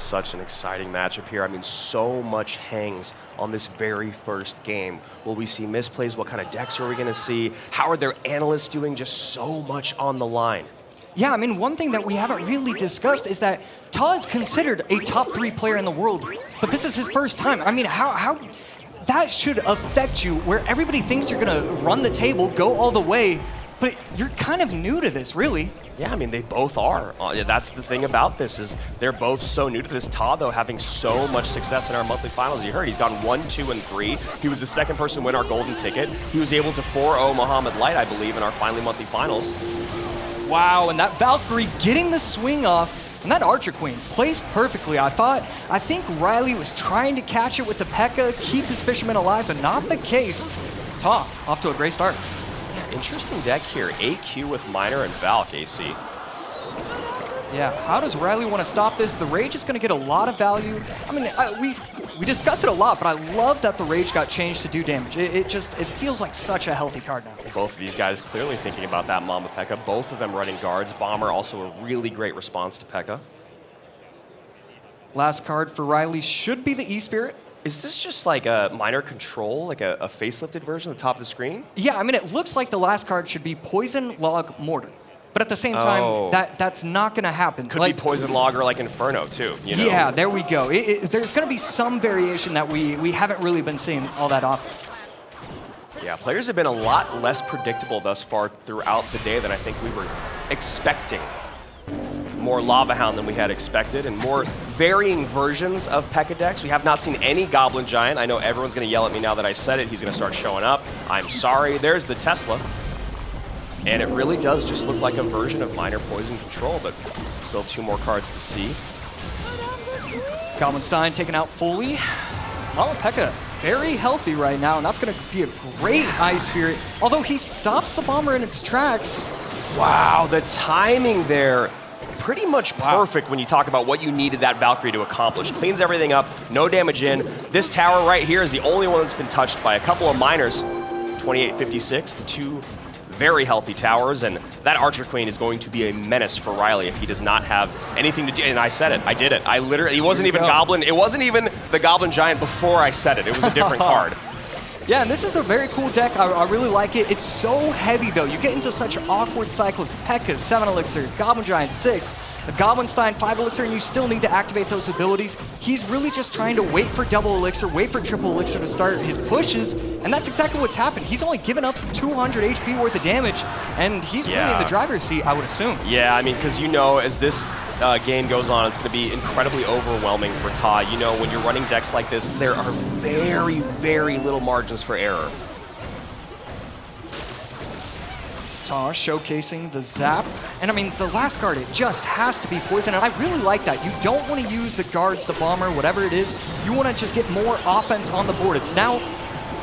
such an exciting matchup here. I mean, so much hangs on this very first game. Will we see misplays? What kind of decks are we going to see? How are their analysts doing? Just so much on the line. Yeah, I mean, one thing that we haven't really discussed is that Ta is considered a top 3 player in the world, but this is his first time. I mean, how that should affect you, where everybody thinks you're going to run the table, go all the way, but you're kind of new to this, really. Yeah, I mean, they both are. That's the thing about this, is they're both so new to this. Ta, though, having so much success in our monthly finals. You heard he's gone 1, 2, and 3. He was the second person to win our golden ticket. He was able to 4-0 Mohamed Light, I believe, in our finally monthly finals. Wow, and that Valkyrie getting the swing off, and that Archer Queen placed perfectly. I think Ryley was trying to catch it with the P.E.K.K.A, keep his fisherman alive, but not the case. Ta, off to a great start. Interesting deck here. AQ with Miner and Valk, AC. Yeah, how does Ryley want to stop this? The Rage is going to get a lot of value. I mean, we discuss it a lot, but I love that the Rage got changed to do damage. It feels like such a healthy card now. Both of these guys clearly thinking about that Mama P.E.K.K.A. Both of them running guards. Bomber also a really great response to P.E.K.K.A. Last card for Ryley should be the E-Spirit. Is this just like a Miner control, like a facelifted version at the top of the screen? Yeah, I mean, it looks like the last card should be Poison, Log, Mortar. But at the same time, that's not going to happen. Could be Poison Log or like Inferno, too. You know? Yeah, there we go. There's going to be some variation that we haven't really been seeing all that often. Yeah, players have been a lot less predictable thus far throughout the day than I think we were expecting. More Lava Hound than we had expected, and more varying versions of P.E.K.K.A decks. We have not seen any Goblin Giant. I know everyone's going to yell at me now that I said it. He's going to start showing up. I'm sorry. There's the Tesla. And it really does just look like a version of Miner Poison Control, but still 2 more cards to see. Goblin Stein taken out fully. Mama P.E.K.K.A very healthy right now, and that's going to be a great Ice Spirit. Although he stops the Bomber in its tracks. Wow, the timing there. Pretty much perfect when you talk about what you needed that Valkyrie to accomplish. Cleans everything up, no damage in. This tower right here is the only one that's been touched by a couple of Miners. 2856 to 2 very healthy towers, and that Archer Queen is going to be a menace for Ryley if he does not have anything to do. And I said it, I did it. I literally, he wasn't even Goblin. It wasn't even the Goblin Giant before I said it. It was a different card. Yeah, and this is a very cool deck. I really like it. It's so heavy, though. You get into such awkward cycles. The P.E.K.K.A, 7 Elixir, Goblin Giant, 6. The Goblin Stein, 5 Elixir, and you still need to activate those abilities. He's really just trying to wait for double Elixir, wait for triple Elixir to start his pushes, and that's exactly what's happened. He's only given up 200 HP worth of damage, and he's really in the driver's seat, I would assume. Yeah, I mean, because you know, as this game goes on, it's going to be incredibly overwhelming for Ta. You know, when you're running decks like this, there are very, very little margins for error. Ta showcasing the Zap. And I mean, the last card, it just has to be Poison. And I really like that. You don't want to use the guards, the Bomber, whatever it is. You want to just get more offense on the board. It's now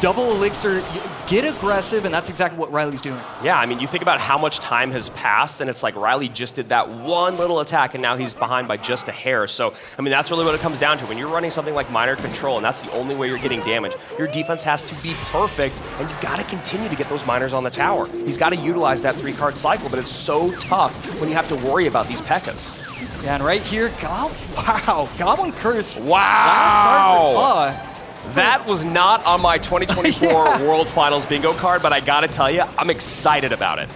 double Elixir, get aggressive, and that's exactly what Ryley's doing. Yeah, I mean, you think about how much time has passed, and it's like Ryley just did that one little attack, and now he's behind by just a hair. So, I mean, that's really what it comes down to. When you're running something like Miner Control, and that's the only way you're getting damage, your defense has to be perfect, and you've got to continue to get those Miners on the tower. He's got to utilize that 3-card cycle, but it's so tough when you have to worry about these P.E.K.K.A s. Yeah, and right here, Goblin Curse. Wow! Last card for Ta. That was not on my 2024 World Finals bingo card, but I gotta tell you, I'm excited about it.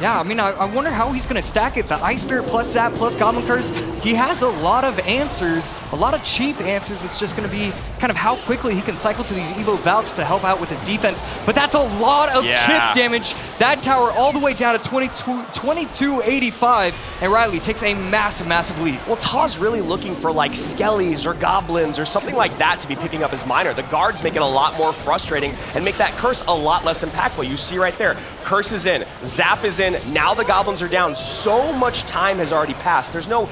Yeah, I mean, I wonder how he's going to stack it. The Ice Spirit plus Zap plus Goblin Curse. He has a lot of answers, a lot of cheap answers. It's just going to be kind of how quickly he can cycle to these Evo Valks to help out with his defense. But that's a lot of chip damage. That tower all the way down to 2285, and Ryley takes a massive, massive lead. Well, Ta's really looking for like Skellies or Goblins or something like that to be picking up as Miner. The guards make it a lot more frustrating and make that Curse a lot less impactful. You see right there, Curse is in, Zap is in, now the Goblins are down. So much time has already passed. There's no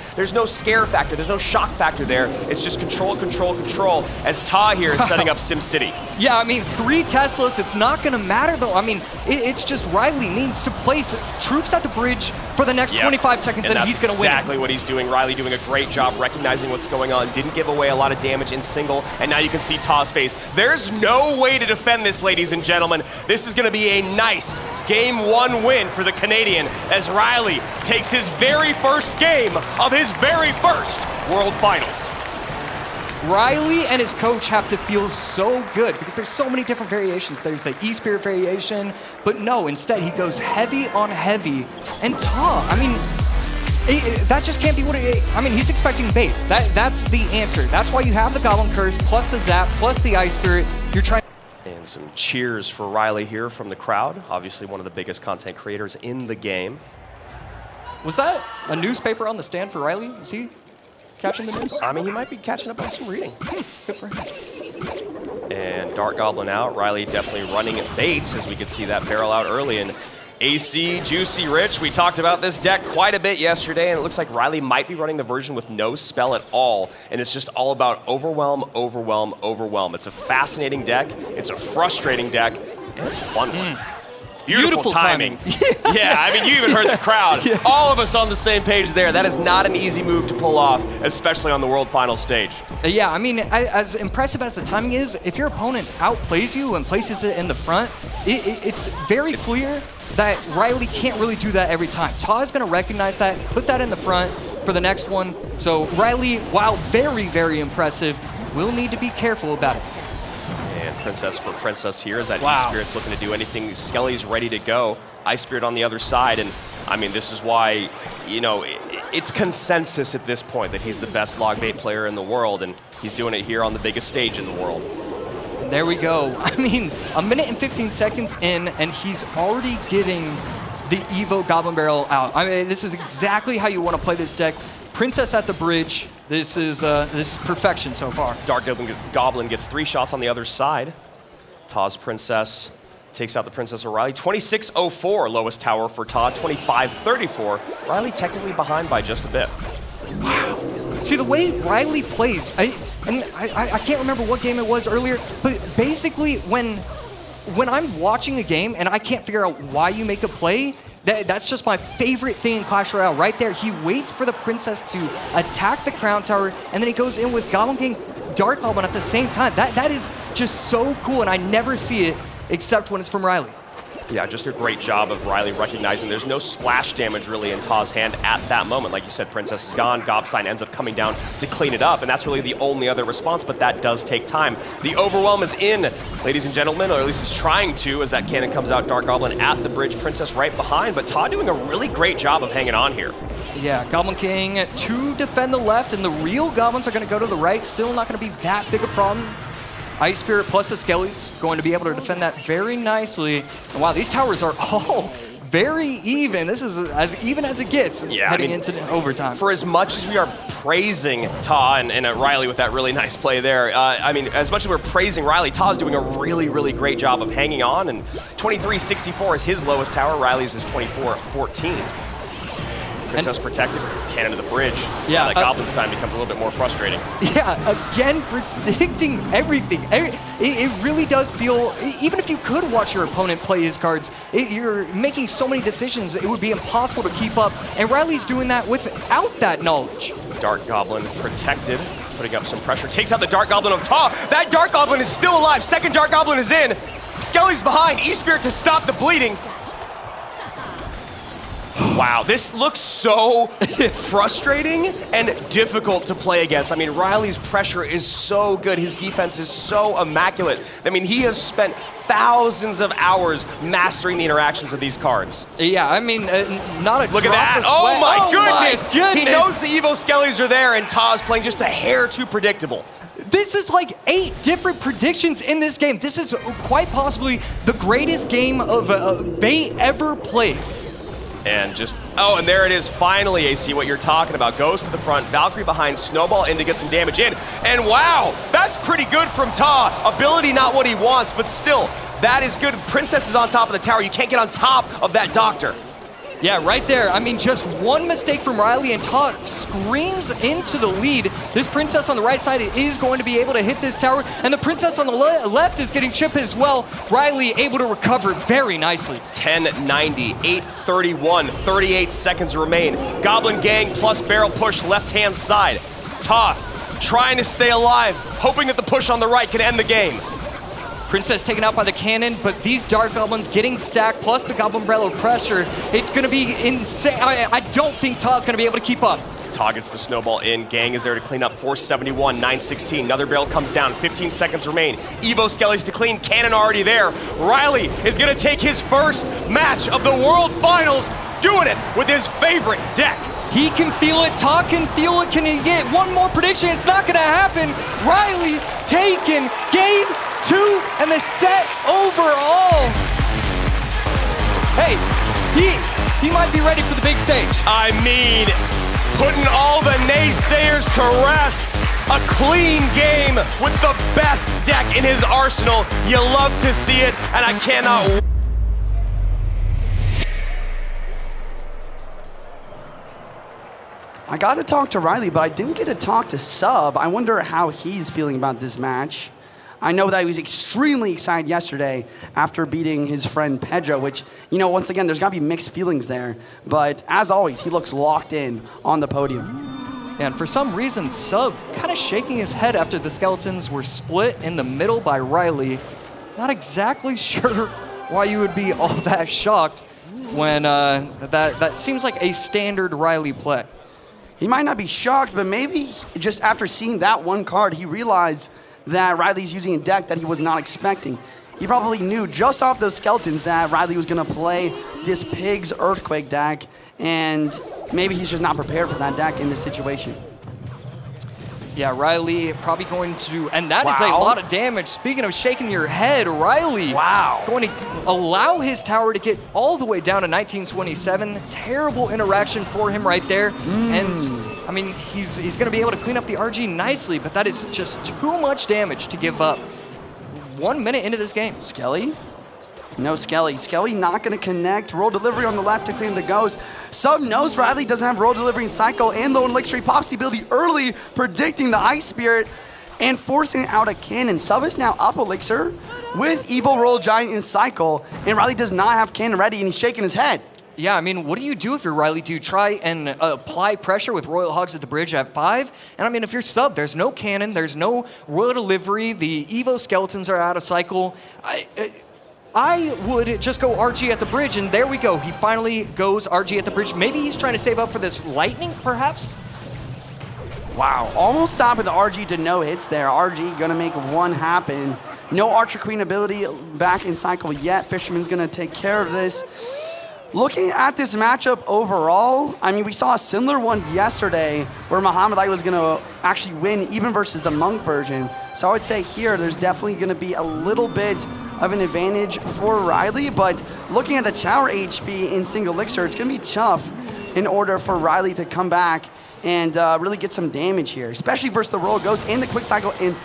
scare factor, there's no shock factor there. It's just control, control, control as Ta here is setting up SimCity. Yeah, I mean, 3 Teslas, it's not gonna matter though. I mean, it's just Ryley needs to place troops at the bridge for the next 25 seconds and he's gonna win. Exactly what he's doing. Ryley doing a great job recognizing what's going on. Didn't give away a lot of damage in single, and now you can see Ta's face. There's no way to defend this, ladies and gentlemen. This is gonna be a nice Game 1 win for the Canadian as Ryley takes his very first game of his very first World Finals. Ryley and his coach have to feel so good because there's so many different variations. There's the E-Spirit variation, but no, instead he goes heavy on heavy. And Ta, I mean, that just can't be what it is. I mean, he's expecting bait. That's the answer. That's why you have the Goblin Curse, plus the Zap, plus the Ice Spirit. You're trying. And some cheers for Ryley here from the crowd. Obviously one of the biggest content creators in the game. Was that a newspaper on the stand for Ryley? Was he catching the news? I mean, he might be catching up on some reading. Good for him. And Dark Goblin out. Ryley definitely running baits, as we could see that barrel out early. And AC, Juicy, Rich, we talked about this deck quite a bit yesterday, and it looks like Ryley might be running the version with no spell at all, and it's just all about overwhelm, overwhelm, overwhelm. It's a fascinating deck, it's a frustrating deck, and it's a fun one. Beautiful timing. Yeah, I mean, you even heard the crowd. Yeah. All of us on the same page there. That is not an easy move to pull off, especially on the World Finals stage. Yeah, I mean, as impressive as the timing is, if your opponent outplays you and places it in the front, it's very clear that Ryley can't really do that every time. Ta is going to recognize that, put that in the front for the next one. So Ryley, while very, very impressive, will need to be careful about it. And Princess for Princess here as that E-Spirit's looking to do anything. Skelly's ready to go. Ice Spirit on the other side. And I mean, this is why, you know, it's consensus at this point that he's the best log bait player in the world. And he's doing it here on the biggest stage in the world. There we go. I mean, a minute and 15 seconds in, and he's already getting the Evo Goblin Barrel out. I mean, this is exactly how you want to play this deck. Princess at the bridge. This is perfection so far. Dark Goblin gets 3 shots on the other side. Ta's Princess takes out the Princess of Ryley. 26-04 lowest tower for Ta. 25-34. Ryley technically behind by just a bit. Wow. See, the way Ryley plays, I can't remember what game it was earlier, but basically when I'm watching a game and I can't figure out why you make a play, that's just my favorite thing in Clash Royale right there. He waits for the Princess to attack the Crown Tower, and then he goes in with Goblin King, Dark Goblin at the same time. That is just so cool, and I never see it except when it's from Ryley. Yeah, just a great job of Ryley recognizing there's no splash damage really in Ta's hand at that moment. Like you said, Princess is gone, Gobstein ends up coming down to clean it up, and that's really the only other response, but that does take time. The overwhelm is in, ladies and gentlemen, or at least is trying to, as that cannon comes out. Dark Goblin at the bridge, Princess right behind, but Ta doing a really great job of hanging on here. Yeah, Goblin King to defend the left, and the real Goblins are going to go to the right. Still not going to be that big a problem. Ice Spirit plus the Skellies going to be able to defend that very nicely. And wow, these towers are all very even. This is as even as it gets heading into overtime. For as much as we are praising Ta and Ryley with that really nice play there, I mean, as much as we're praising Ryley, Ta's doing a really, really great job of hanging on. And 23-64 is his lowest tower. Ryley's is 24-14. Princess protected, cannon to the bridge. Yeah, that Goblin's time becomes a little bit more frustrating. Yeah, again, predicting everything. It really does feel, even if you could watch your opponent play his cards, you're making so many decisions, it would be impossible to keep up. And Ryley's doing that without that knowledge. Dark Goblin protected, putting up some pressure. Takes out the Dark Goblin of Ta. That Dark Goblin is still alive. Second Dark Goblin is in. Skelly's behind. E-Spirit to stop the bleeding. Wow, this looks so frustrating and difficult to play against. I mean, Ryley's pressure is so good. His defense is so immaculate. I mean, he has spent thousands of hours mastering the interactions of these cards. Yeah, I mean, not a Look at that. Oh my goodness. He knows the Evo Skellies are there, and Ta's playing just a hair too predictable. This is like 8 different predictions in this game. This is quite possibly the greatest game of bait ever played. And just, oh, and there it is, finally, AC, what you're talking about. Goes to the front, Valkyrie behind, snowball in to get some damage in. And wow, that's pretty good from Ta. Ability not what he wants, but still, that is good. Princess is on top of the tower. You can't get on top of that Doctor. Yeah, right there. I mean, just one mistake from Ryley, and Ta screams into the lead. This Princess on the right side is going to be able to hit this tower, and the Princess on the left is getting chipped as well. Ryley able to recover very nicely. 10:90, 8:31, 38 seconds remain. Goblin Gang plus barrel push left-hand side. Ta trying to stay alive, hoping that the push on the right can end the game. Princess taken out by the cannon, but these Dark Goblins getting stacked, plus the Goblin Umbrella pressure, it's going to be insane. I don't think Ta's going to be able to keep up. Ta gets the snowball in. Gang is there to clean up. 471, 916. Another barrel comes down. 15 seconds remain. Evo Skelly's to clean. Cannon already there. Ryley is going to take his first match of the World Finals, doing it with his favorite deck. He can feel it. Ta can feel it. Can he get one more prediction? It's not going to happen. Ryley taken game 2 and the set overall. Hey, he might be ready for the big stage. I mean, putting all the naysayers to rest. A clean game with the best deck in his arsenal. You love to see it, and I cannot. I got to talk to Ryley, but I didn't get to talk to Sub. I wonder how he's feeling about this match. I know that he was extremely excited yesterday after beating his friend Pedro, which, once again, there's got to be mixed feelings there. But as always, he looks locked in on the podium. And for some reason, Sub kind of shaking his head after the Skeletons were split in the middle by Ryley. Not exactly sure why you would be all that shocked when that seems like a standard Ryley play. He might not be shocked, but maybe just after seeing that one card, he realized that Ryley's using a deck that he was not expecting. He probably knew just off those Skeletons that Ryley was going to play this Pig's Earthquake deck, and maybe he's just not prepared for that deck in this situation. Yeah, Ryley probably going to, and that is a lot of damage. Speaking of shaking your head, Ryley going to allow his tower to get all the way down to 1927. Terrible interaction for him right there. And I mean, he's going to be able to clean up the RG nicely, but that is just too much damage to give up 1 minute into this game. Skelly? No Skelly. Skelly not going to connect. Roll delivery on the left to clean the ghost. Sub knows Ryley doesn't have roll delivery in Psycho and low elixir. He pops the ability early, predicting the Ice Spirit and forcing out a cannon. Sub is now up elixir with Evil Roll Giant in Cycle, and Ryley does not have cannon ready, and he's shaking his head. Yeah, I mean, what do you do if you're Ryley? Do you try and apply pressure with Royal Hogs at the bridge at 5? And I mean, if you're Sub, there's no cannon, there's no royal delivery, the Evo Skeletons are out of cycle. I would just go RG at the bridge, and there we go. He finally goes RG at the bridge. Maybe he's trying to save up for this lightning, perhaps? Wow, almost stopped with the RG to no hits there. RG gonna make one happen. No Archer Queen ability back in cycle yet. Fisherman's gonna take care of this. Looking at this matchup overall, I mean, we saw a similar one yesterday where Muhammad Ali was gonna actually win even versus the Monk version. So I would say here, there's definitely gonna be a little bit of an advantage for Ryley, but looking at the tower HP in single elixir, it's gonna be tough in order for Ryley to come back and really get some damage here, especially versus the Royal Ghost and the Quick Cycle. And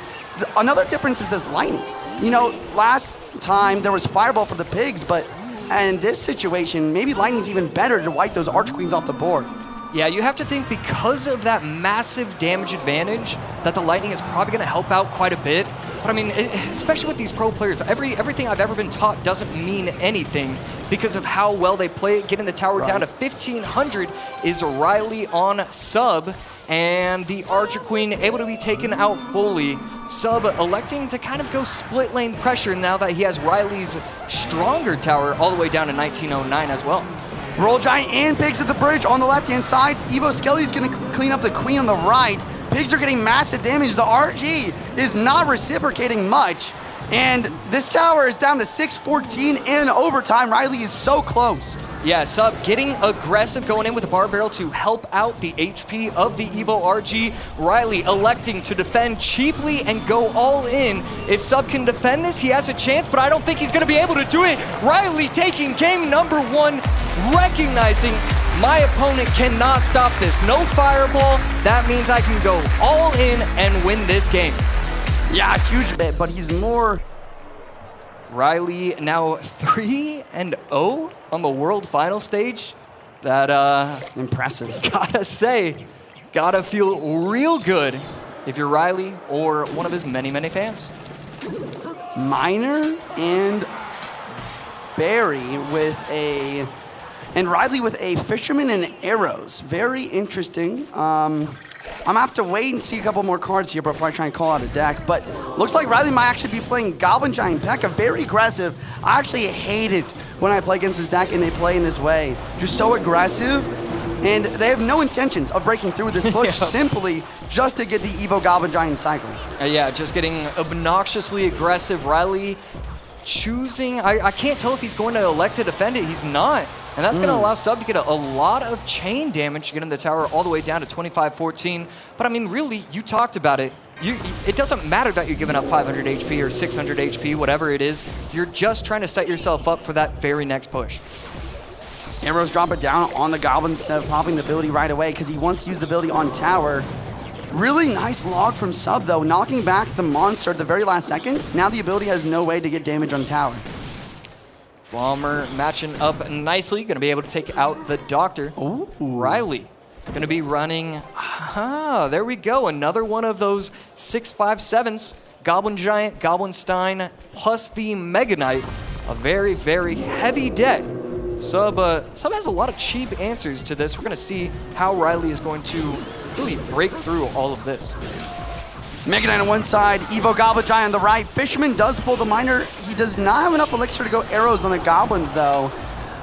another difference is this lightning. Last time there was Fireball for the Pigs, but in this situation, maybe lightning's even better to wipe those Archer Queens off the board. Yeah, you have to think because of that massive damage advantage that the lightning is probably going to help out quite a bit. But I mean, especially with these pro players, everything I've ever been taught doesn't mean anything because of how well they play it. Getting the tower down to 1,500 is Ryley on Sub, and the Archer Queen able to be taken out fully. Sub electing to kind of go split lane pressure now that he has Ryley's stronger tower all the way down to 1909 as well. Roll Giant and Pigs at the bridge on the left-hand side. Evo Skelly's gonna clean up the Queen on the right. Pigs are getting massive damage. The RG is not reciprocating much. And this tower is down to 614 in overtime. Ryley is so close. Yeah, Sub getting aggressive, going in with a bar barrel to help out the HP of the Evo RG. Ryley electing to defend cheaply and go all in. If Sub can defend this, he has a chance, but I don't think he's going to be able to do it. Ryley taking game number 1, recognizing my opponent cannot stop this. No fireball. That means I can go all in and win this game. Yeah, huge bit, but he's more... Ryley now 3-0 on the World Final stage. That, impressive. Gotta say, gotta feel real good if you're Ryley or one of his many, many fans. Miner and Barry with a... And Ryley with a Fisherman and Arrows. Very interesting. I'm gonna have to wait and see a couple more cards here before I try and call out a deck. But looks like Ryley might actually be playing Goblin Giant P.E.K.K.A. Very aggressive. I actually hate it when I play against this deck and they play in this way. Just so aggressive, and they have no intentions of breaking through this push simply just to get the Evo Goblin Giant cycle. Yeah, just getting obnoxiously aggressive. Ryley choosing, I can't tell if he's going to elect to defend it. He's not. And that's going to allow Sub to get a lot of chain damage, getting the tower all the way down to 25-14. But I mean, really, you talked about it. It doesn't matter that you're giving up 500 HP or 600 HP, whatever it is. You're just trying to set yourself up for that very next push. Arrows drop it down on the Goblin instead of popping the ability right away because he wants to use the ability on tower. Really nice log from Sub, though, knocking back the monster at the very last second. Now the ability has no way to get damage on tower. Bomber matching up nicely. Going to be able to take out the Doctor. Ooh. Riley going to be running. There we go. Another one of those 6/5/7s. Goblin Giant, Goblin Stein, plus the Mega Knight. A very, very heavy deck. Sub has a lot of cheap answers to this. We're going to see how Ryley is going to really break through all of this. Mega Knight on one side, Evo Goblin Giant on the right. Fisherman does pull the Miner. He does not have enough elixir to go arrows on the Goblins, though.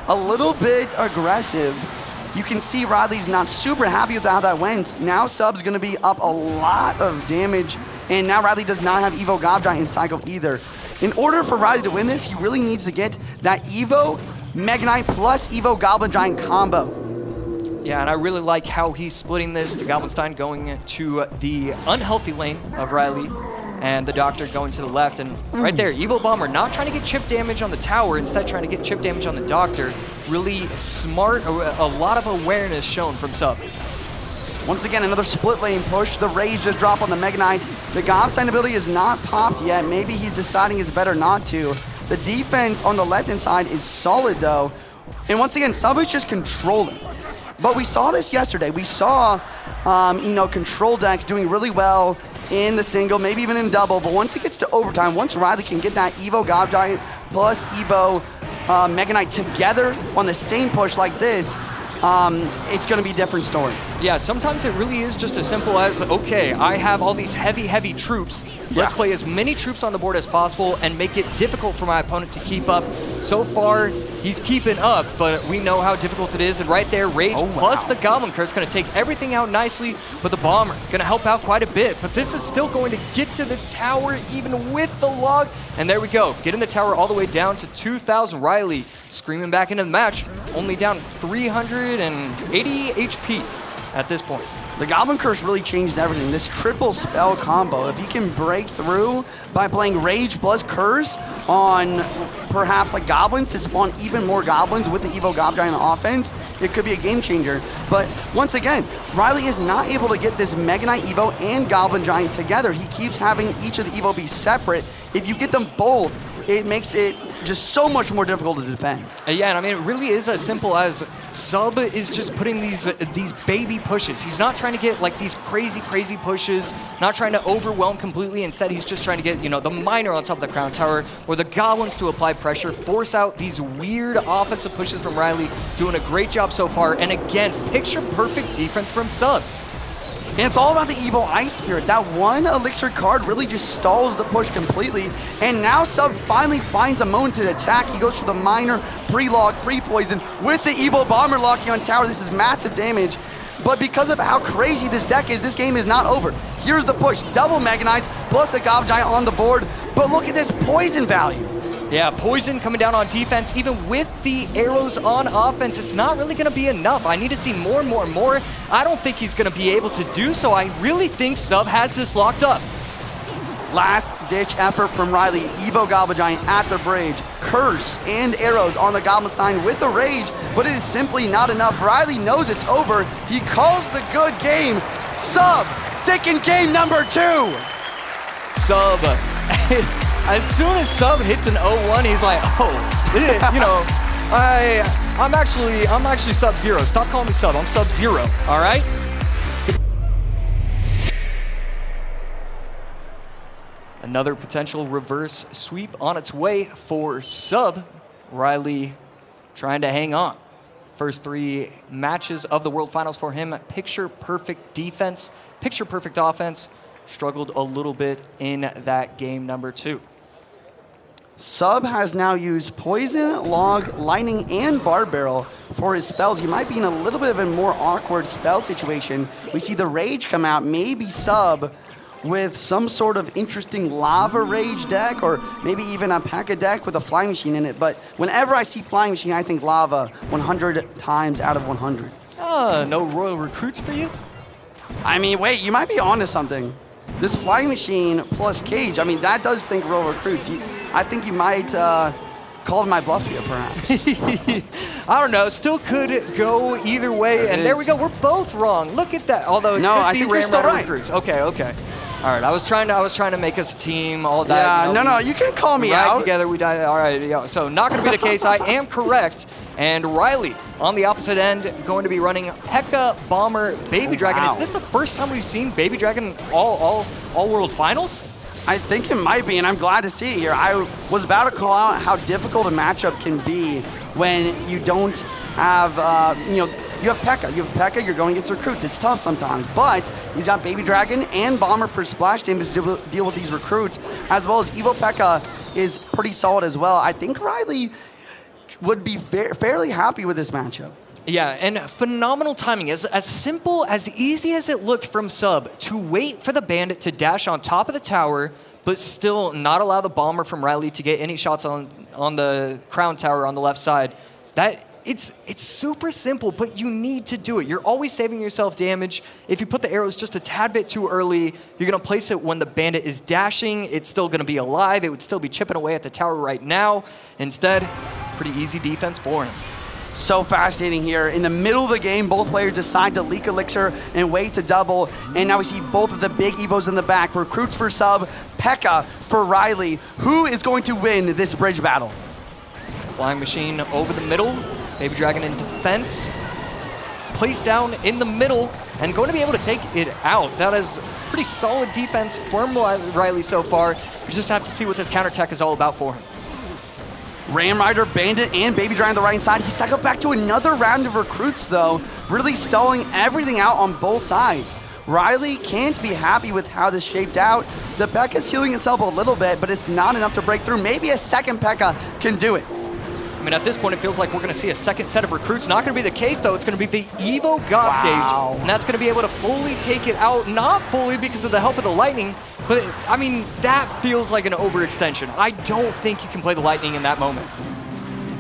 A little bit aggressive. You can see Ryley's not super happy with how that went. Now Sub's going to be up a lot of damage, and now Ryley does not have Evo Goblin Giant in cycle either. In order for Ryley to win this, he really needs to get that Evo Mega Knight plus Evo Goblin Giant combo. Yeah, and I really like how he's splitting this. The Goblin Stein going to the unhealthy lane of Ryley, and the Doctor going to the left. And right there, Evo Bomber not trying to get chip damage on the tower, instead trying to get chip damage on the Doctor. Really smart, a lot of awareness shown from Sub. Once again, another split lane push. The Rage just drop on the Mega Knight. The Goblin Stein ability is not popped yet. Maybe he's deciding it's better not to. The defense on the left-hand side is solid, though. And once again, Sub is just controlling. But we saw this yesterday. We saw, control decks doing really well in the single, maybe even in double. But once it gets to overtime, once Ryley can get that Evo Goblin Giant plus Evo Mega Knight together on the same push like this, it's going to be a different story. Yeah, sometimes it really is just as simple as, okay, I have all these heavy, heavy troops. Let's play as many troops on the board as possible and make it difficult for my opponent to keep up. So far, he's keeping up, but we know how difficult it is. And right there, Rage plus the Goblin Curse going to take everything out nicely, but the Bomber going to help out quite a bit. But this is still going to get to the tower even with the log. And there we go, getting the tower all the way down to 2,000. Ryley screaming back into the match, only down 380 HP at this point. The Goblin Curse really changes everything. This triple spell combo, if you can break through by playing Rage plus Curse on perhaps like Goblins to spawn even more Goblins with the Evo Goblin Giant offense, it could be a game changer. But once again, Ryley is not able to get this Mega Knight Evo and Goblin Giant together. He keeps having each of the Evo be separate. If you get them both, it makes it just so much more difficult to defend. Yeah, and I mean, it really is as simple as Sub is just putting these baby pushes. He's not trying to get like these crazy pushes, not trying to overwhelm completely. Instead, he's just trying to get, the Miner on top of the Crown Tower or the Goblins to apply pressure, force out these weird offensive pushes from Ryley. Doing a great job so far. And again, picture perfect defense from Sub. And it's all about the Evil Ice Spirit. That one elixir card really just stalls the push completely. And now Sub finally finds a moment to attack. He goes for the Miner, pre-log, pre-poison with the Evil Bomber locking on tower. This is massive damage. But because of how crazy this deck is, this game is not over. Here's the push. Double Mega Knights plus a Goblin Giant on the board. But look at this poison value. Yeah, poison coming down on defense, even with the arrows on offense, it's not really going to be enough. I need to see more. I don't think he's going to be able to do so. I really think Sub has this locked up. Last-ditch effort from Ryley. Evo Goblin Giant at the bridge. Curse and arrows on the Goblin Stein with the Rage, but it is simply not enough. Ryley knows it's over. He calls the good game. Sub taking game number 2. Sub. As soon as Sub hits an 0-1, he's like, I'm actually Sub-Zero. Stop calling me Sub. I'm Sub-Zero. All right. Another potential reverse sweep on its way for Sub. Ryley trying to hang on. First 3 matches of the World Finals for him. Picture perfect defense. picture-perfect offense. Struggled a little bit in that game number 2. Sub has now used Poison, Log, Lightning, and Bar Barrel for his spells. He might be in a little bit of a more awkward spell situation. We see the Rage come out, maybe Sub with some sort of interesting Lava Rage deck, or maybe even a P.E.K.K.A deck with a Flying Machine in it. But whenever I see Flying Machine, I think Lava 100 times out of 100. No Royal Recruits for you? I mean, wait, you might be onto something. This Flying Machine plus Cage, I mean, that does think Royal Recruits. I think you might call my bluff here, perhaps. I don't know. Still could go either way. And there we go. We're both wrong. Look at that. Although it no, could I be think you're still right. Recruits. Okay, okay. All right. I was trying to make us a team. All that. Yeah. No. You can call me out. Together we die. All right. Yeah. So not going to be the case. I am correct. And Ryley on the opposite end going to be running P.E.K.K.A, Bomber, Baby Dragon. Wow. Is this the first time we've seen Baby Dragon all World Finals? I think it might be, and I'm glad to see it here. I was about to call out how difficult a matchup can be when you don't have, you have P.E.K.K.A. You have P.E.K.K.A, you're going against recruits. It's tough sometimes, but he's got Baby Dragon and Bomber for splash damage to deal with these recruits, as well as Evo P.E.K.K.A is pretty solid as well. I think Ryley would be fairly happy with this matchup. Yeah, and phenomenal timing. As simple, as easy as it looked from Sub to wait for the Bandit to dash on top of the tower, but still not allow the Bomber from Ryley to get any shots on the Crown Tower on the left side. It's super simple, but you need to do it. You're always saving yourself damage. If you put the arrows just a tad bit too early, you're going to place it when the Bandit is dashing. It's still going to be alive. It would still be chipping away at the tower right now. Instead, pretty easy defense for him. So fascinating here. In the middle of the game, both players decide to leak Elixir and wait to double. And now we see both of the big Evos in the back. Recruits for Sub, P.E.K.K.A for Ryley. Who is going to win this bridge battle? Flying Machine over the middle. Baby Dragon in defense. Placed down in the middle and going to be able to take it out. That is pretty solid defense from Ryley so far. You just have to see what this counterattack is all about for him. Ram Rider, Bandit, and Baby Dragon on the right side. He cycled back to another round of recruits, though, really stalling everything out on both sides. Ryley can't be happy with how this shaped out. The P.E.K.K.A is healing itself a little bit, but it's not enough to break through. Maybe a second P.E.K.K.A can do it. I mean, at this point, it feels like we're going to see a second set of recruits. Not going to be the case, though. It's going to be the Evo God Cage, and that's going to be able to fully take it out. Not fully because of the help of the Lightning, but, I mean, that feels like an overextension. I don't think you can play the Lightning in that moment.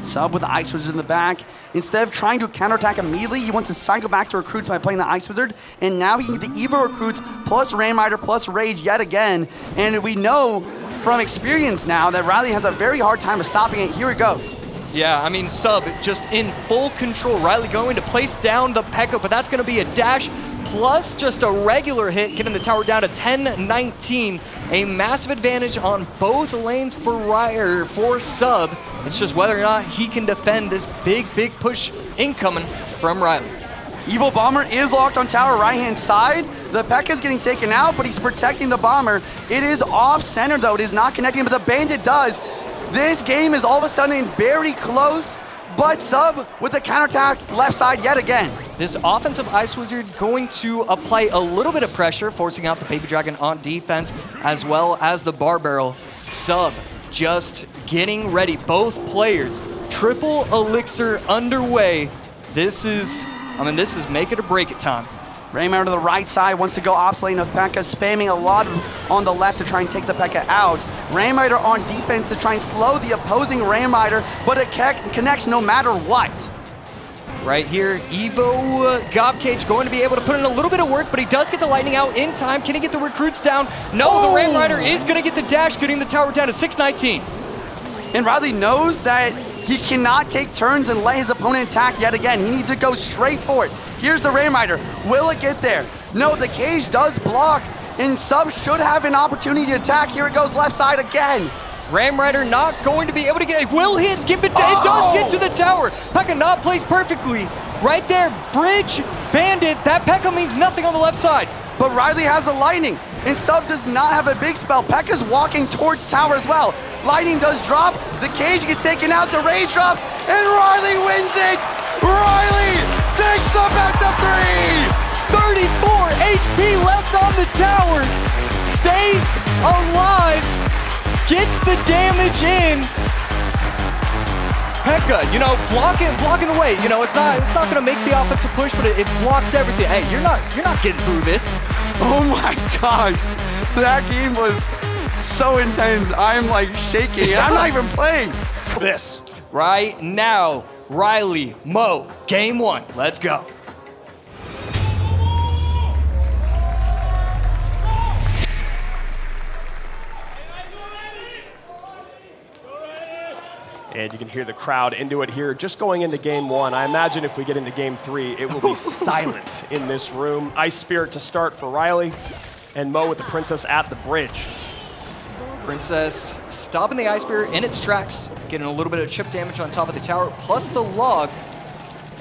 Sub with the Ice Wizard in the back. Instead of trying to counterattack immediately, he wants to cycle back to recruits by playing the Ice Wizard, and now he can get the Evo recruits plus Ram Rider plus Rage yet again. And we know from experience now that Ryley has a very hard time of stopping it. Here it goes. Yeah, I mean, Sub just in full control. Ryley going to place down the P.E.K.K.A, but that's going to be a dash plus just a regular hit, getting the tower down to 10-19. A massive advantage on both lanes for Sub. It's just whether or not he can defend this big push incoming from Ryley. Evil Bomber is locked on tower right-hand side. The P.E.K.K.A is getting taken out, but he's protecting the Bomber. It is off-center, though. It is not connecting, but the Bandit does. This game is all of a sudden very close, but Sub with the counterattack left side yet again. This offensive Ice Wizard going to apply a little bit of pressure, forcing out the Baby Dragon on defense, as well as the Bar Barrel. Sub just getting ready. Both players, triple Elixir underway. This is make it or break it time. Raymar to the right side wants to go ops lane of P.E.K.K.A, spamming a lot on the left to try and take the P.E.K.K.A out. Ram Rider on defense to try and slow the opposing Ram Rider, but it connects no matter what. Right here, Evo Gobcage going to be able to put in a little bit of work, but he does get the Lightning out in time. Can he get the recruits down? No, The Ram Rider is going to get the dash, getting the tower down to 619. And Ryley knows that he cannot take turns and let his opponent attack yet again. He needs to go straight for it. Here's the Ram Rider. Will it get there? No, the cage does block, and Sub should have an opportunity to attack. Here it goes left side again. Ram Rider not going to be able to get it. Will hit, it does get to the tower. P.E.K.K.A not placed perfectly. Right there, Bridge, Bandit, that P.E.K.K.A means nothing on the left side. But Ryley has the Lightning, and Sub does not have a big spell. P.E.K.K.A's walking towards tower as well. Lightning does drop, the cage gets taken out, the Rage drops, and Ryley wins it! Ryley takes the best of 3! 34 HP He left on the tower, stays alive, gets the damage in. Pekka, you know, blocking away. You know, it's not gonna make the offensive push, but it blocks everything. Hey, you're not getting through this. Oh my God, that game was so intense. I'm like shaking. I'm not even playing. This. Right now, Ryley, Mo, game 1. Let's go. And you can hear the crowd into it here. Just going into game 1, I imagine if we get into game 3, it will be silent in this room. Ice Spirit to start for Ryley, and Mo with the Princess at the bridge. Princess stopping the Ice Spirit in its tracks, getting a little bit of chip damage on top of the tower, plus the log.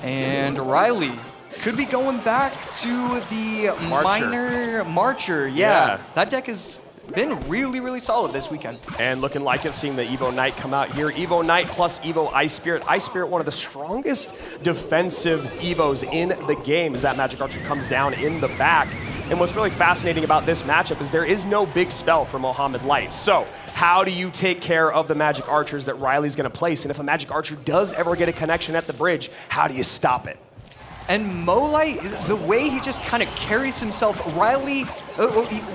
And Ryley could be going back to the minor Marcher. Yeah, that deck has been really, really solid this weekend. And looking like it, seeing the Evo Knight come out here. Evo Knight plus Evo Ice Spirit. Ice Spirit, one of the strongest defensive Evos in the game as that Magic Archer comes down in the back. And what's really fascinating about this matchup is there is no big spell for Mohamed Light. So how do you take care of the Magic Archers that Ryley's gonna place? And if a Magic Archer does ever get a connection at the bridge, how do you stop it? And Mo-Light, the way he just kind of carries himself, Ryley,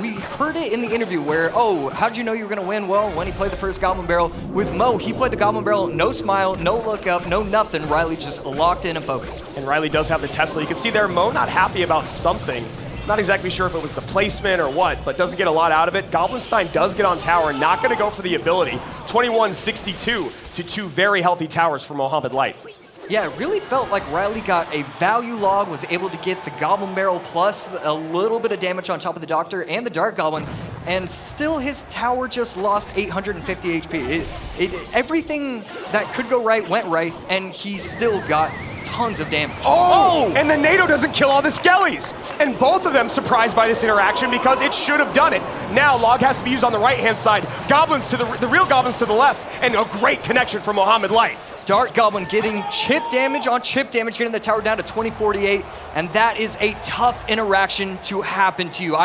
we heard it in the interview where, oh, how'd you know you were gonna win? Well, when he played the first Goblin Barrel. With Mo, he played the Goblin Barrel, no smile, no look up, no nothing. Ryley just locked in and focused. And Ryley does have the Tesla. You can see there, Mo not happy about something. Not exactly sure if it was the placement or what, but doesn't get a lot out of it. Goblinstein does get on tower, not gonna go for the ability. 21-62 to 2 very healthy towers for Mohamed Light. Yeah, it really felt like Ryley got a value log, was able to get the Goblin Barrel plus a little bit of damage on top of the Doctor and the Dark Goblin, and still his tower just lost 850 HP. Everything that could go right went right, and he still got tons of damage. Oh! And the NATO doesn't kill all the Skellies. And both of them surprised by this interaction because it should have done it. Now log has to be used on the right-hand side. Goblins to the real goblins to the left, and a great connection from Mohamed Light. Dark Goblin getting chip damage on chip damage, getting the tower down to 2048, and that is a tough interaction to happen to you.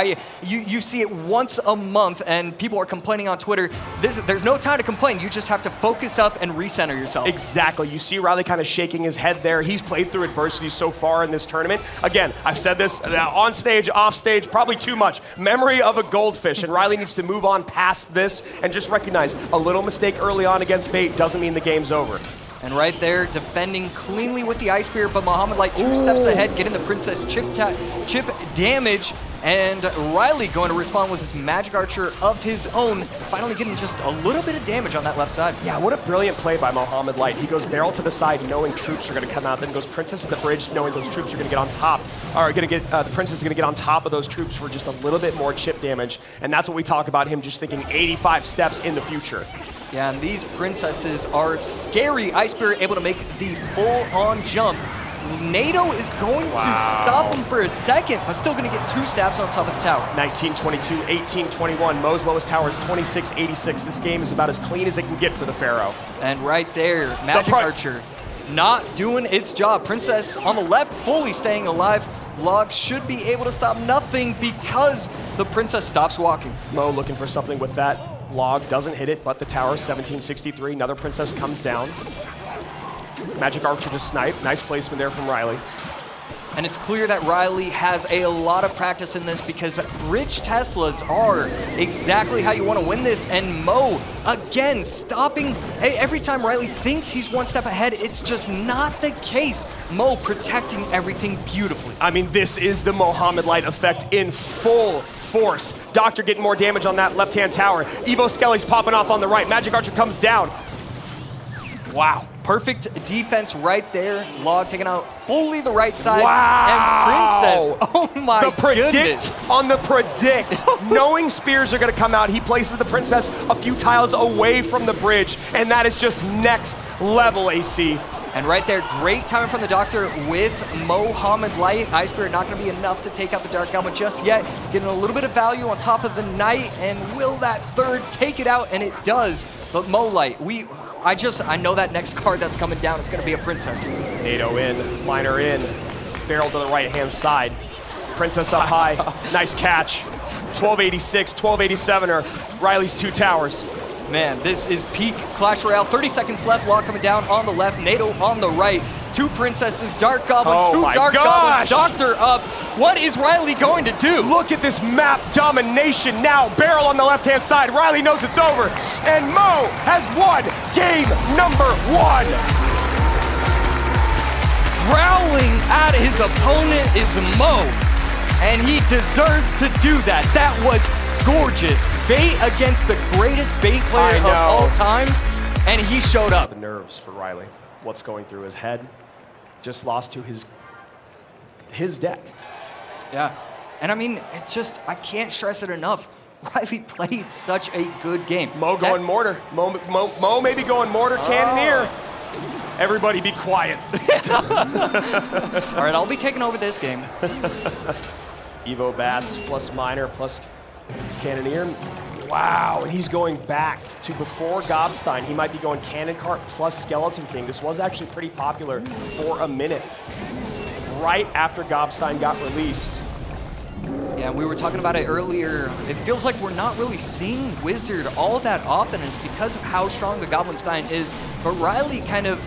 You see it once a month, and people are complaining on Twitter. There's no time to complain. You just have to focus up and recenter yourself. Exactly. You see Ryley kind of shaking his head there. He's played through adversity so far in this tournament. Again, I've said this on stage, off stage, probably too much. Memory of a goldfish, and Ryley needs to move on past this and just recognize a little mistake early on against Bait doesn't mean the game's over. And right there, defending cleanly with the Ice Spirit, but Mohamed Light 2 steps ahead, getting the Princess chip damage, and Ryley going to respond with his Magic Archer of his own, finally getting just a little bit of damage on that left side. Yeah, what a brilliant play by Mohamed Light. He goes barrel to the side, knowing troops are going to come out, then goes Princess to the bridge, knowing those troops are going to get on top, or going to get the Princess is going to get on top of those troops for just a little bit more chip damage, and that's what we talk about him just thinking 85 steps in the future. Yeah, and these Princesses are scary. Ice Spirit able to make the full-on jump. NATO is going to stop him for a second, but still going to get 2 stabs on top of the tower. 19-22, 18-21. Mo's lowest tower is 26-86. This game is about as clean as it can get for the Pharaoh. And right there, Magic Archer not doing its job. Princess on the left, fully staying alive. Log should be able to stop nothing because the Princess stops walking. Mo looking for something with that. Log doesn't hit it, but the tower, 1763. Another Princess comes down. Magic Archer to snipe. Nice placement there from Ryley. And it's clear that Ryley has a lot of practice in this because bridge Teslas are exactly how you want to win this. And Mo, again, stopping. Every time Ryley thinks he's one step ahead, it's just not the case. Mo protecting everything beautifully. I mean, this is the Mohamed Light effect in full force. Doctor getting more damage on that left-hand tower. Evo Skelly's popping off on the right. Magic Archer comes down. Wow. Perfect defense right there. Log taking out fully the right side. Wow. And Princess, oh my goodness. On the predict. Knowing spears are going to come out, he places the Princess a few tiles away from the bridge, and that is just next level, AC. And right there, great timing from the Doctor with Mohamed Light. Ice Spirit not going to be enough to take out the Dark Goblin just yet. Getting a little bit of value on top of the Knight, and will that third take it out? And it does. But Mo Light, I know that next card that's coming down is going to be a Princess. NATO in, liner in, barrel to the right-hand side. Princess up high. Nice catch. 1286, 1287 are Ryley's 2 towers. Man, this is peak Clash Royale. 30 seconds left, Law coming down on the left, NATO on the right. 2 princesses, Dark Goblin, Oh 2 my Dark gosh! Goblins, Doctor up. What is Ryley going to do? Look at this map domination now. Barrel on the left-hand side. Ryley knows it's over. And Mo has won game number 1. Growling at his opponent is Mo, and he deserves to do that. That was gorgeous. Bait against the greatest bait player of all time, and he showed up. The nerves for Ryley. What's going through his head? Just lost to his deck. Yeah, and I mean, it's just, I can't stress it enough. Ryley played such a good game. Mo going mortar. Mo maybe going mortar, Cannoneer. Everybody be quiet. All right, I'll be taking over this game. Evo Bats plus Miner plus Cannoneer. Wow, and he's going back to before Gobstein. He might be going Cannon Cart plus Skeleton King. This was actually pretty popular for a minute. Right after Gobstein got released. Yeah, we were talking about it earlier. It feels like we're not really seeing Wizard all that often, and it's because of how strong the Goblinstein is. But Ryley kind of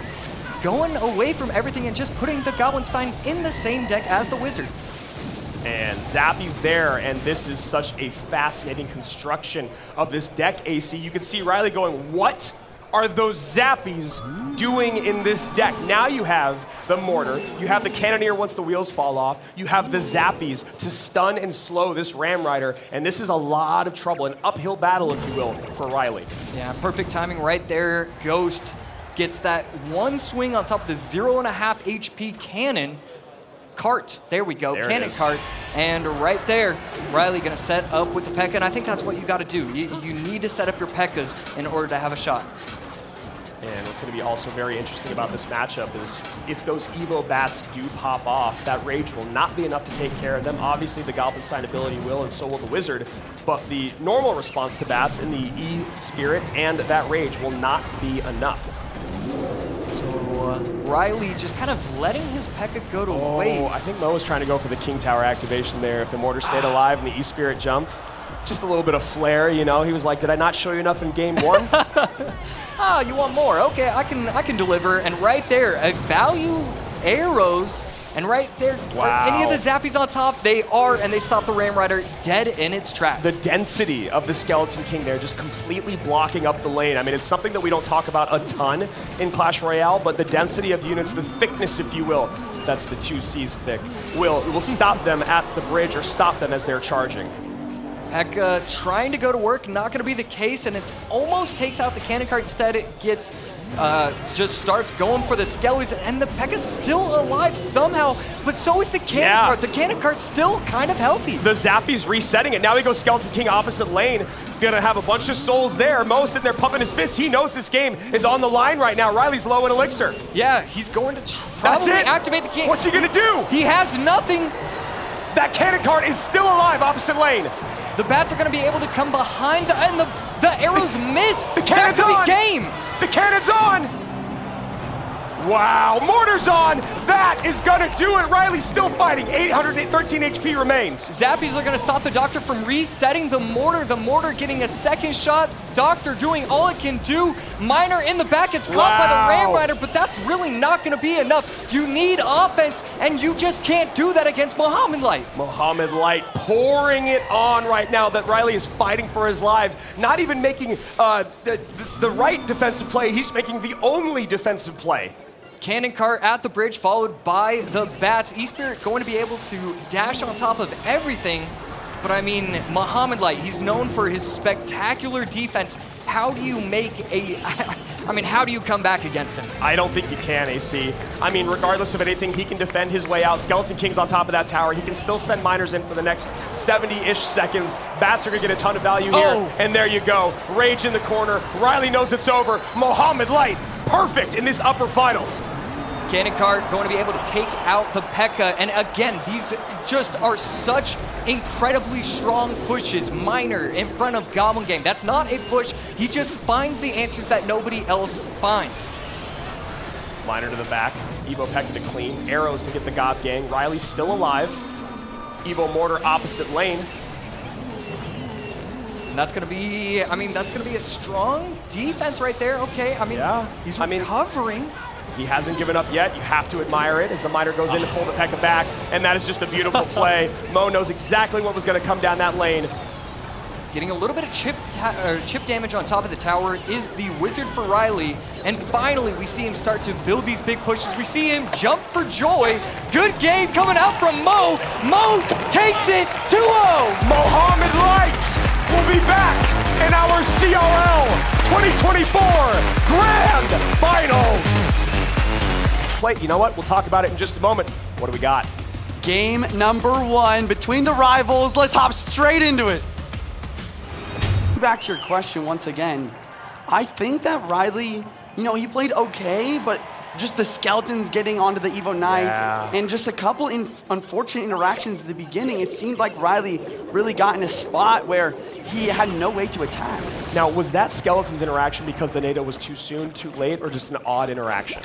going away from everything and just putting the Goblinstein in the same deck as the Wizard. And Zappy's there, and this is such a fascinating construction of this deck, AC. You can see Ryley going, what are those Zappies doing in this deck? Now you have the Mortar, you have the Cannoneer once the wheels fall off, you have the Zappies to stun and slow this Ram Rider, and this is a lot of trouble, an uphill battle, if you will, for Ryley. Yeah, perfect timing right there. Ghost gets that one swing on top of the 0.5 HP cannon. Cart, there we go, cannon cart, and right there, Ryley gonna set up with the P.E.K.K.A, and I think that's what you gotta do. You need to set up your P.E.K.K.As in order to have a shot. And what's gonna be also very interesting about this matchup is if those Evo Bats do pop off, that Rage will not be enough to take care of them. Obviously the Goblinstein ability will, and so will the Wizard, but the normal response to Bats in the E-Spirit and that Rage will not be enough. Ryley just kind of letting his P.E.K.K.A go to waste. I think Mo was trying to go for the King Tower activation there. If the Mortar stayed alive and the E-Spirit jumped, just a little bit of flair, you know. He was like, did I not show you enough in game 1? Ah, you want more? Okay, I can deliver. And right there, value arrows. And right there, wow. Any of the Zappies on top, they are, and they stop the Ram Rider dead in its tracks. The density of the Skeleton King there, just completely blocking up the lane. I mean, it's something that we don't talk about a ton in Clash Royale, but the density of units, the thickness, if you will, that's the 2 C's thick, will stop them at the bridge or stop them as they're charging. P.E.K.K.A trying to go to work, not going to be the case, and it's almost takes out the cannon cart. Instead, it gets just starts going for the skellies, and the P.E.K.K.A's still alive somehow, but so is the cannon cart. The cannon cart's still kind of healthy. The Zappy's resetting it. Now he goes Skeleton King opposite lane. Gonna have a bunch of souls there. Mo sitting there pumping his fist. He knows this game is on the line right now. Ryley's low in elixir. Yeah, he's going to probably activate the king. What's he gonna do? He has nothing. That cannon cart is still alive opposite lane. The Bats are going to be able to come behind, and the arrows miss. The cannon's on. Game. The cannon's on. Wow, Mortar's on. That is going to do it. Ryley's still fighting. 813 HP remains. Zappies are going to stop the Doctor from resetting the Mortar. The Mortar getting a second shot. Doctor doing all it can do. Miner in the back gets caught by the Ram Rider, but that's really not going to be enough. You need offense, and you just can't do that against Mohamed Light. Mohamed Light pouring it on right now that Ryley is fighting for his life. Not even making the right defensive play. He's making the only defensive play. Cannon cart at the bridge, followed by the Bats. E-Spirit going to be able to dash on top of everything. But I mean, Mohamed Light, he's known for his spectacular defense. How do you make how do you come back against him? I don't think you can, AC. I mean, regardless of anything, he can defend his way out. Skeleton King's on top of that tower. He can still send miners in for the next 70-ish seconds. Bats are gonna get a ton of value here. And there you go. Rage in the corner. Ryley knows it's over. Mohamed Light, perfect in this upper finals. Cannon cart going to be able to take out the P.E.K.K.A. And again, these just are such incredibly strong pushes. Miner in front of Goblin Gang. That's not a push. He just finds the answers that nobody else finds. Miner to the back. Evo P.E.K.K.A to clean. Arrows to get the Gob Gang. Ryley's still alive. Evo Mortar opposite lane. And that's going to be, I mean, that's going to be a strong defense right there. Okay, I mean, Yeah. he's I mean, recovering. He hasn't given up yet. You have to admire it as the miner goes in to pull the P.E.K.K.A back, and that is just a beautiful play. Mo knows exactly what was going to come down that lane. Getting a little bit of chip damage on top of the tower is the wizard for Ryley. And finally, we see him start to build these big pushes. We see him jump for joy. Good game coming out from Mo. Mo takes it 2-0. Mohamed Light will be back in our CRL 2024 Grand Finals. Wait, you know what? We'll talk about it in just a moment. What do we got? Game number 1 between the rivals. Let's hop straight into it. Back to your question once again. I think that Ryley, you know, he played okay, but just the skeletons getting onto the Evo Knight and just a couple unfortunate interactions at the beginning, it seemed like Ryley really got in a spot where he had no way to attack. Now, was that Skeletons interaction because the NATO was too soon, too late, or just an odd interaction?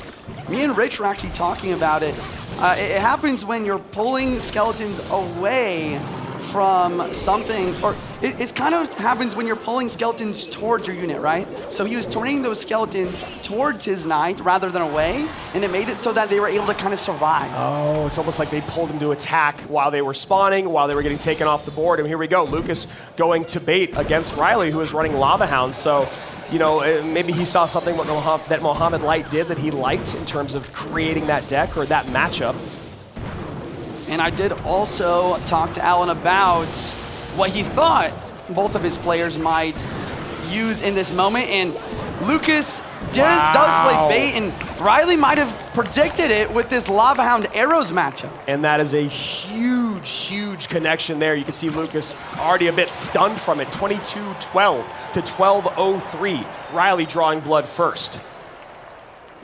Me and Rich were actually talking about it. It happens when you're pulling Skeletons away from something, or it kind of happens when you're pulling Skeletons towards your unit, right? So he was turning those Skeletons towards his Knight rather than away, and it made it so that they were able to kind of survive. Oh, it's almost like they pulled him to attack while they were spawning, while they were getting taken off the board. And here we go, Lucas going to bait against Ryley, who is running Lava Hound. So, you know, maybe he saw something that Mohamed Light did that he liked in terms of creating that deck or that matchup. And I did also talk to Alan about what he thought both of his players might use in this moment. And Lucas does play bait, and Ryley might have predicted it with this Lava Hound Arrows matchup. And that is a huge, huge connection there. You can see Lucas already a bit stunned from it. 22-12 to 12-03. Ryley drawing blood first.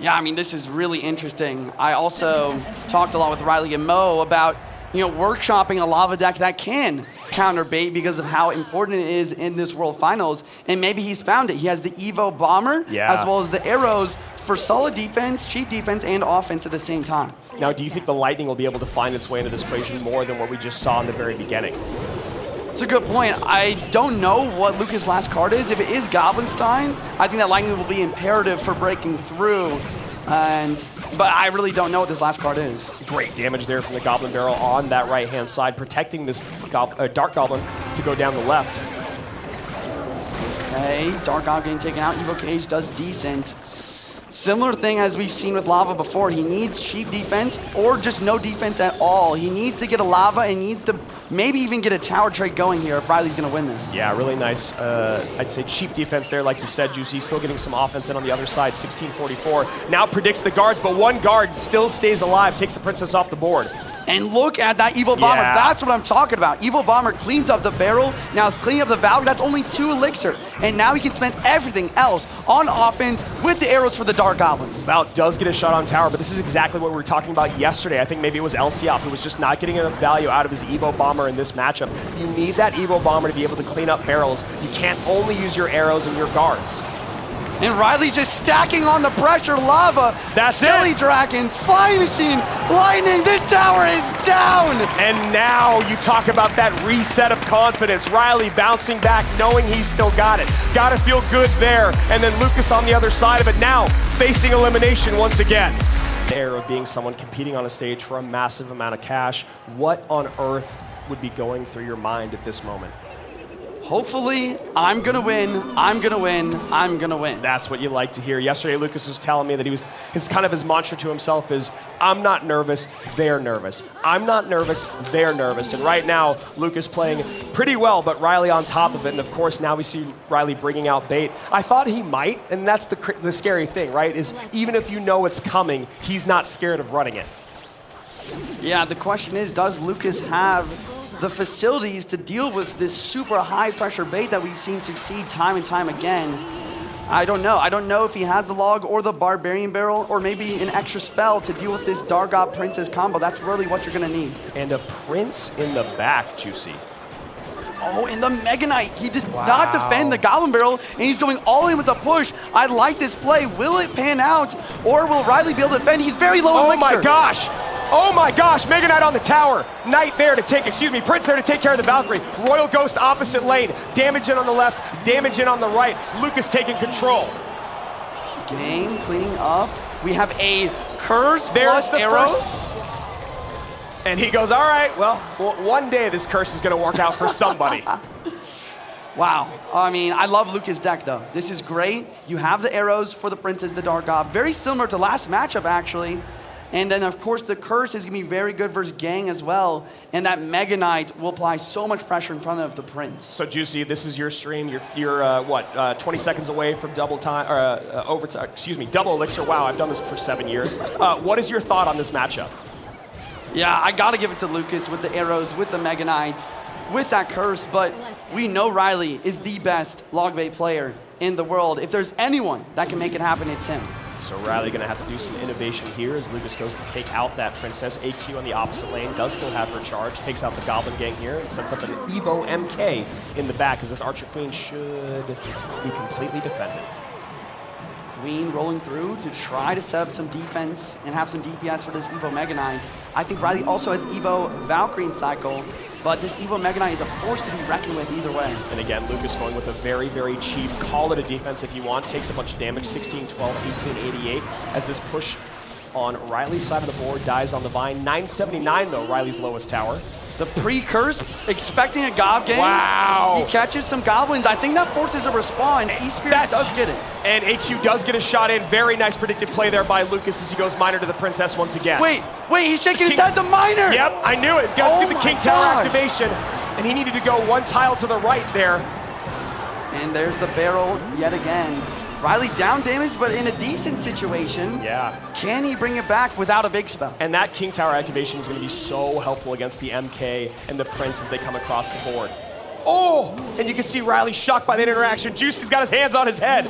Yeah, I mean, this is really interesting. I also talked a lot with Ryley and Mo about, you know, workshopping a lava deck that can counter bait because of how important it is in this World Finals. And maybe he's found it. He has the Evo Bomber as well as the arrows for solid defense, cheap defense, and offense at the same time. Now, do you think the Lightning will be able to find its way into this equation more than what we just saw in the very beginning? It's a good point. I don't know what Lucas' last card is. If it is Goblinstein, I think that Lightning will be imperative for breaking through. But I really don't know what this last card is. Great damage there from the Goblin Barrel on that right-hand side, protecting this Dark Goblin to go down the left. Okay, Dark Goblin getting taken out. Evo Cage does decent. Similar thing as we've seen with Lava before. He needs cheap defense or just no defense at all. He needs to get a Lava and needs to maybe even get a tower trade going here if Ryley's going to win this. Yeah, really nice, I'd say cheap defense there, like you said, Juicy. Still getting some offense in on the other side, 1644. Now predicts the guards, but one guard still stays alive, takes the Princess off the board. And look at that Evo Bomber. Yeah. That's what I'm talking about. Evo Bomber cleans up the barrel. Now it's cleaning up the Valkyrie. That's only 2 elixir. And now he can spend everything else on offense with the arrows for the Dark Goblin. Val does get a shot on tower, but this is exactly what we were talking about yesterday. I think maybe it was LCOP who was just not getting enough value out of his Evo Bomber in this matchup. You need that Evo Bomber to be able to clean up barrels. You can't only use your arrows and your guards. And Ryley's just stacking on the pressure. Lava, That's Silly it. Dragons, Flying Machine, Lightning. This tower is down. And now you talk about that reset of confidence. Ryley bouncing back, knowing he's still got it. Gotta feel good there. And then Lucas on the other side of it now, facing elimination once again. Air of being someone competing on a stage for a massive amount of cash. What on earth would be going through your mind at this moment? Hopefully, I'm gonna win, I'm gonna win, I'm gonna win. That's what you like to hear. Yesterday, Lucas was telling me that his mantra to himself is, I'm not nervous, they're nervous. I'm not nervous, they're nervous. And right now, Lucas playing pretty well, but Ryley on top of it. And of course, now we see Ryley bringing out bait. I thought he might, and that's the scary thing, right? Is even if you know it's coming, he's not scared of running it. Yeah, the question is, does Lucas have the facilities to deal with this super high pressure bait that we've seen succeed time and time again? I don't know. I don't know if he has the log or the Barbarian Barrel or maybe an extra spell to deal with this Dargob Princess combo. That's really what you're gonna need. And a Prince in the back, Juicy. Oh, and the Mega Knight. He did not defend the Goblin Barrel, and he's going all in with the push. I like this play. Will it pan out, or will Ryley be able to defend? He's very low elixir. Oh my gosh! Oh my gosh, Mega Knight on the tower. Knight there to take, Prince there to take care of the Valkyrie. Royal Ghost opposite lane. Damage in on the left, damage in on the right. Lucas taking control. Gang cleaning up. We have a curse There's plus the arrows. first. And he goes, all right, well, one day this curse is going to work out for somebody. Wow. I mean, I love Lucas' deck, though. This is great. You have the arrows for the Princess, the Dark God. Very similar to last matchup, actually. And then, of course, the curse is going to be very good versus Gang as well. And that Mega Knight will apply so much pressure in front of the Prince. So, Juicy, this is your stream. You're 20 seconds away from double time, or double elixir. Wow, I've done this for 7 years. What is your thought on this matchup? Yeah, I got to give it to Lucas with the arrows, with the Mega Knight, with that curse. But we know Ryley is the best log bait player in the world. If there's anyone that can make it happen, it's him. So Ryley going to have to do some innovation here as Lucas goes to take out that Princess. AQ on the opposite lane does still have her charge, takes out the Goblin Gang here, and sets up an Evo MK in the back as this Archer Queen should be completely defended. Queen rolling through to try to set up some defense and have some DPS for this Evo Mega Knight. I think Ryley also has Evo Valkyrie in cycle, but this Evo Mega Knight is a force to be reckoned with either way. And again, Lucas going with a very, very cheap, call it a defense if you want, takes a bunch of damage, 16, 12, 18, 88, as this push on Ryley's side of the board dies on the Vine. 979 though, Ryley's lowest tower. The pre-curse, expecting a Gob Gang. Wow. He catches some Goblins. I think that forces a response. E-Spirit does get it. And AQ does get a shot in. Very nice predictive play there by Lucas as he goes Miner to the Princess once again. Wait, he's shaking his head, the Miner! Yep, I knew it. Does get the King Tower gosh. activation. And he needed to go one tile to the right there. And there's the barrel yet again. Ryley down damage, but in a decent situation. Yeah. Can he bring it back without a big spell? And that King Tower activation is going to be so helpful against the MK and the Prince as they come across the board. Oh! And you can see Ryley shocked by that interaction. Juicy's got his hands on his head.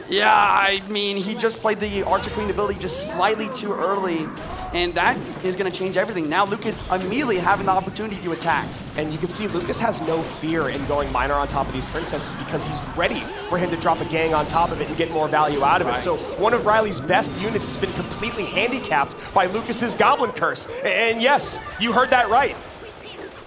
Yeah, I mean, he just played the Archer Queen ability just slightly too early, and that is going to change everything. Now Lucas immediately having the opportunity to attack. And you can see Lucas has no fear in going Miner on top of these Princesses because he's ready for him to drop a Gang on top of it and get more value out of it. So one of Ryley's best units has been completely handicapped by Lucas's Goblin Curse. And yes, you heard that right.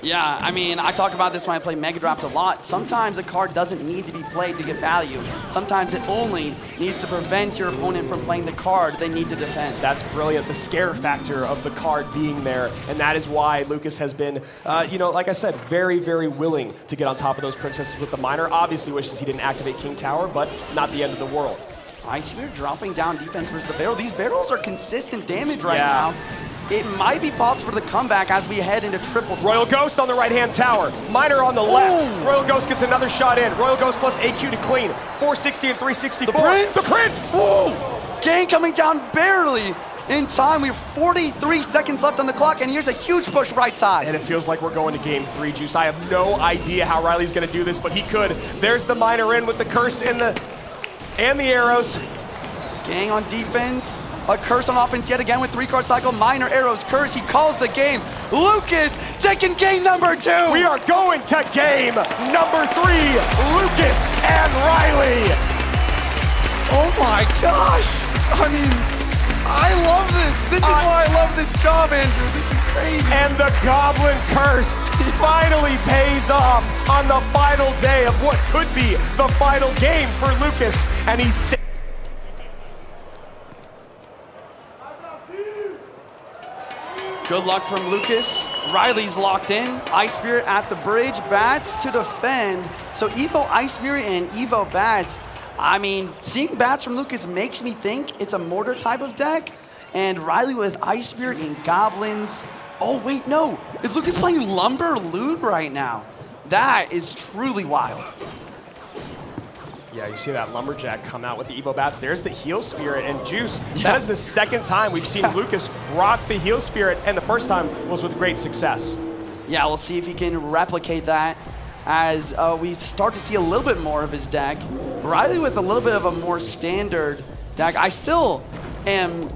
Yeah, I mean, I talk about this when I play Mega Draft a lot. Sometimes a card doesn't need to be played to get value. Sometimes it only needs to prevent your opponent from playing the card they need to defend. That's brilliant, the scare factor of the card being there, and that is why Lucas has been, like I said, very, very willing to get on top of those Princesses with the Miner. Obviously wishes he didn't activate King Tower, but not the end of the world. Icebeard dropping down defense versus the barrel. These barrels are consistent damage right now. It might be possible for the comeback as we head into triple time. Royal Ghost on the right-hand tower. Miner on the left. Royal Ghost gets another shot in. Royal Ghost plus AQ to clean. 460 and 364. The Prince! The Prince! Ooh! Gang coming down barely in time. We have 43 seconds left on the clock, and here's a huge push right side. And it feels like we're going to game 3, Juice. I have no idea how Ryley's going to do this, but he could. There's the Miner in with the curse and the arrows. Gang on defense. A curse on offense yet again with 3-card cycle. Miner, arrows, curse. He calls the game. Lucas taking game number 2. We are going to game number 3. Lucas and Ryley. Oh my gosh. I mean, I love this. This is why I love this job, Andrew. This is crazy. And the Goblin Curse finally pays off on the final day of what could be the final game for Lucas. And he's Good luck from Lucas. Ryley's locked in. Ice Spirit at the bridge. Bats to defend. So Evo Ice Spirit and Evo Bats. I mean, seeing Bats from Lucas makes me think it's a Mortar type of deck. And Ryley with Ice Spirit and Goblins. Oh, wait, no. Is Lucas playing Lumber Loot right now? That is truly wild. Yeah, you see that Lumberjack come out with the Evo Bats. There's the Heal Spirit, and Juice, that is the second time we've seen Lucas rock the Heal Spirit, and the first time was with great success. Yeah, we'll see if he can replicate that as we start to see a little bit more of his deck. Ryley with a little bit of a more standard deck. I still am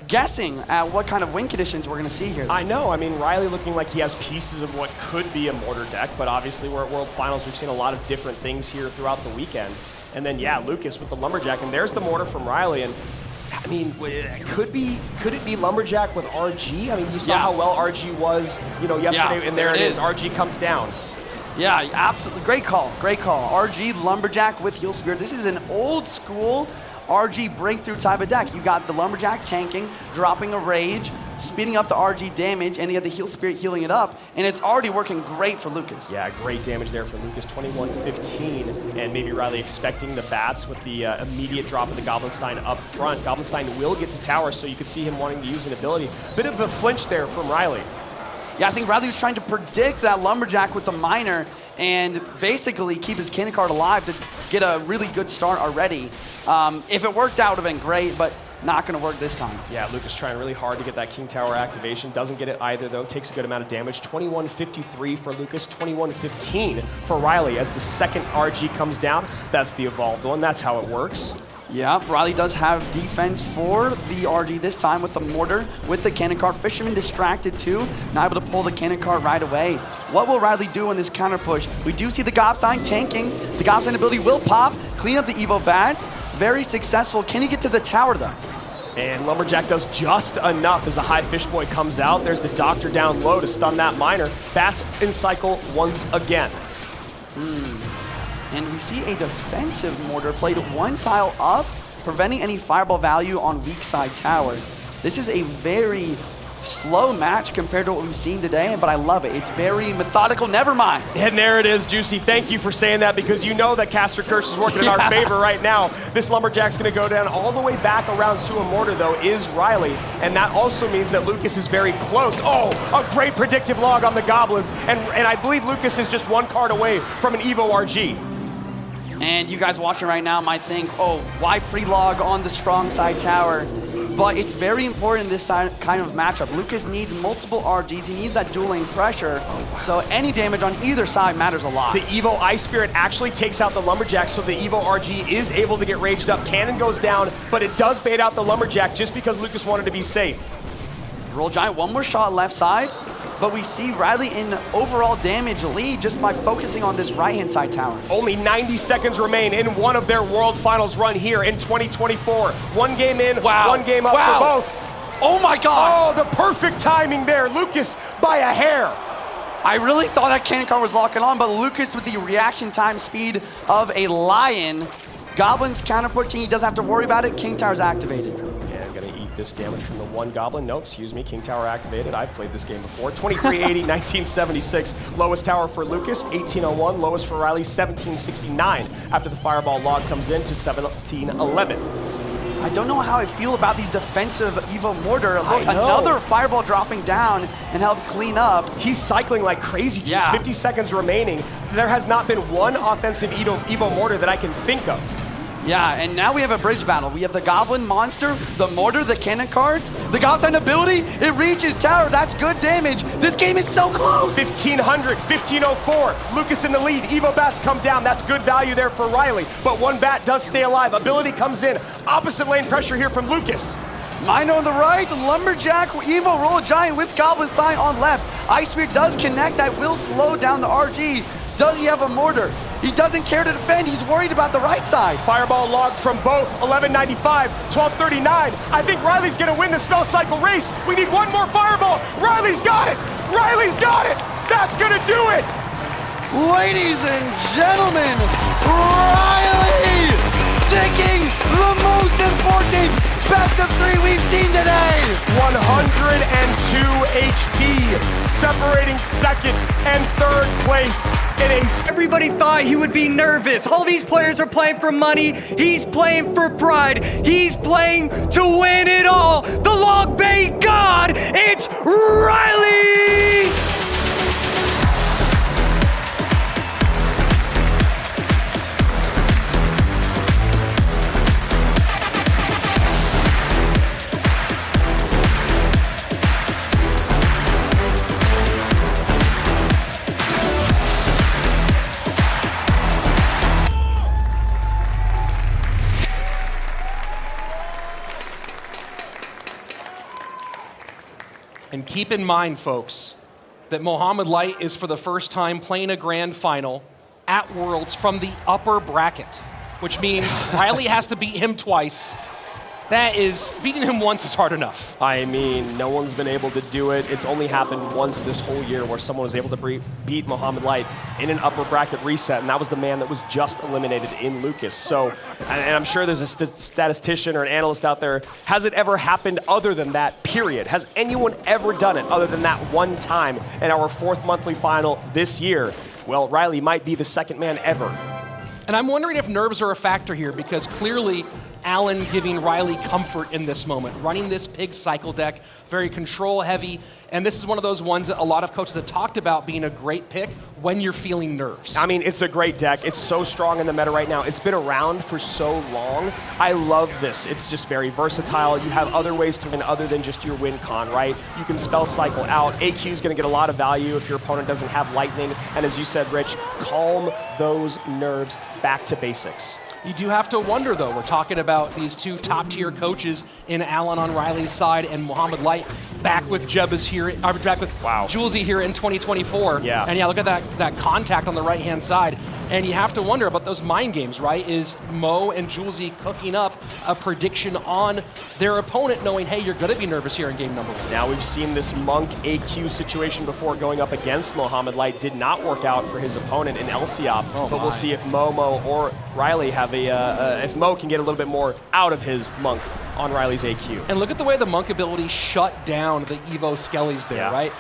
guessing at what kind of win conditions we're going to see here. I know. I mean, Ryley looking like he has pieces of what could be a Mortar deck, but obviously we're at World Finals. We've seen a lot of different things here throughout the weekend. And then, yeah, Lucas with the Lumberjack, and there's the Mortar from Ryley, and I mean, could it be Lumberjack with RG? I mean, you saw how well RG was, yesterday, and there it is. RG comes down. Yeah, absolutely. Great call. Great call. RG Lumberjack with Heal Spirit. This is an old school RG breakthrough type of deck. You got the Lumberjack tanking, dropping a Rage, speeding up the RG damage, and you have the Heal Spirit healing it up, and it's already working great for Lucas. Yeah, great damage there for Lucas, 21-15, and maybe Ryley expecting the bats with the immediate drop of the Goblinstein up front. Goblinstein will get to tower, so you could see him wanting to use an ability. Bit of a flinch there from Ryley. Yeah, I think Ryley was trying to predict that Lumberjack with the Miner and basically keep his cannon card alive to get a really good start already. If it worked out, it would have been great, but not going to work this time. Yeah, Lucas trying really hard to get that King Tower activation. Doesn't get it either, though. Takes a good amount of damage. 21-53 for Lucas, 21-15 for Ryley as the second RG comes down. That's the evolved one. That's how it works. Yeah, Ryley does have defense for the RG this time with the Mortar, with the cannon card. Fisherman distracted too, not able to pull the cannon card right away. What will Ryley do in this counter push? We do see the Gobstein tanking. The Gobstein ability will pop, clean up the Evo Bats. Very successful. Can he get to the tower though? And Lumberjack does just enough as a high fish boy comes out. There's the Doctor down low to stun that Miner. Bats in cycle once again. And we see a defensive Mortar played one tile up, preventing any fireball value on weak side tower. This is a very slow match compared to what we've seen today, but I love it. It's very methodical. Never mind. And there it is, Juicy. Thank you for saying that, because you know that Caster Curse is working in our favor right now. This Lumberjack's going to go down all the way back around to a Mortar, though, is Ryley. And that also means that Lucas is very close. Oh, a great predictive log on the Goblins. And I believe Lucas is just one card away from an Evo RG. And you guys watching right now might think, oh, why pre-log on the strong side tower? But it's very important in this kind of matchup. Lucas needs multiple RGs. He needs that dual lane pressure. So any damage on either side matters a lot. The Evo Ice Spirit actually takes out the Lumberjack, so the Evo RG is able to get raged up. Cannon goes down, but it does bait out the Lumberjack just because Lucas wanted to be safe. Roll Giant, one more shot left side. But we see Ryley in overall damage lead just by focusing on this right-hand side tower. Only 90 seconds remain in one of their World Finals run here in 2024. One game in, one game up for both. Oh my God! Oh, the perfect timing there. Lucas by a hair. I really thought that cannon card was locking on, but Lucas with the reaction time speed of a lion. Goblin's counter pushing, he doesn't have to worry about it. King Tower's activated. This damage from the one Goblin. No, excuse me, King Tower activated. I've played this game before. 2380, 1976. Lowest tower for Lucas, 1801. Lowest for Ryley, 1769. After the Fireball log comes in to 1711. I don't know how I feel about these defensive Evo Mortar. Look, another Fireball dropping down and help clean up. He's cycling like crazy. Yeah. 50 seconds remaining. There has not been one offensive Evo Mortar that I can think of. Yeah, and now we have a bridge battle. We have the Goblin Monster, the Mortar, the cannon cards, the Gobstein ability. It reaches tower. That's good damage. This game is so close. 1500, 1504. Lucas in the lead. Evo Bats come down. That's good value there for Ryley. But one bat does stay alive. Ability comes in. Opposite lane pressure here from Lucas. Miner on the right, Lumberjack, Evo Roll Giant with Goblinstein on left. Ice Spirit does connect. That will slow down the RG. Does he have a Mortar? He doesn't care to defend. He's worried about the right side. Fireball log from both. 1195, 1239. I think Ryley's going to win the spell cycle race. We need one more Fireball. Ryley's got it. Ryley's got it. That's going to do it. Ladies and gentlemen, Ryley taking the most important best of three we've seen today. 102 HP, separating second and third place in a... Everybody thought he would be nervous. All these players are playing for money. He's playing for pride. He's playing to win it all. The log bait god, it's Ryley! And keep in mind, folks, that Mohamed Light is for the first time playing a grand final at Worlds from the upper bracket, which means Ryley has to beat him twice That is, beating him once is hard enough. I mean, no one's been able to do it. It's only happened once this whole year where someone was able to beat Mohamed Light in an upper bracket reset, and that was the man that was just eliminated in Lucas. So, and I'm sure there's a statistician or an analyst out there, has it ever happened other than that, period? Has anyone ever done it other than that one time in our 4th monthly final this year? Well, Ryley might be the second man ever. And I'm wondering if nerves are a factor here, because clearly Allen giving Ryley comfort in this moment, running this pig cycle deck, very control heavy, and this is one of those ones that a lot of coaches have talked about being a great pick when you're feeling nerves. I mean, it's a great deck. It's so strong in the meta right now. It's been around for so long. I love this. It's just very versatile. You have other ways to win other than just your win con, right? You can spell cycle out. AQ is going to get a lot of value if your opponent doesn't have lightning. And as you said, Rich, calm those nerves back to basics. You do have to wonder, though. We're talking about these two top-tier coaches in Allen on Ryley's side and Mohamed Light back with Jebba's here, back with Julesy here in 2024. Yeah. And yeah, look at that contact on the right-hand side. And you have to wonder about those mind games, right? Is Mo and Julesy cooking up a prediction on their opponent, knowing, hey, you're going to be nervous here in game number 1? Now we've seen this Monk AQ situation before going up against Mohamed Light. Did not work out for his opponent in LCOP, but we'll see if Mo or Ryley have if Mo can get a little bit more out of his Monk on Ryley's AQ. And look at the way the Monk ability shut down the Evo Skellies there, right?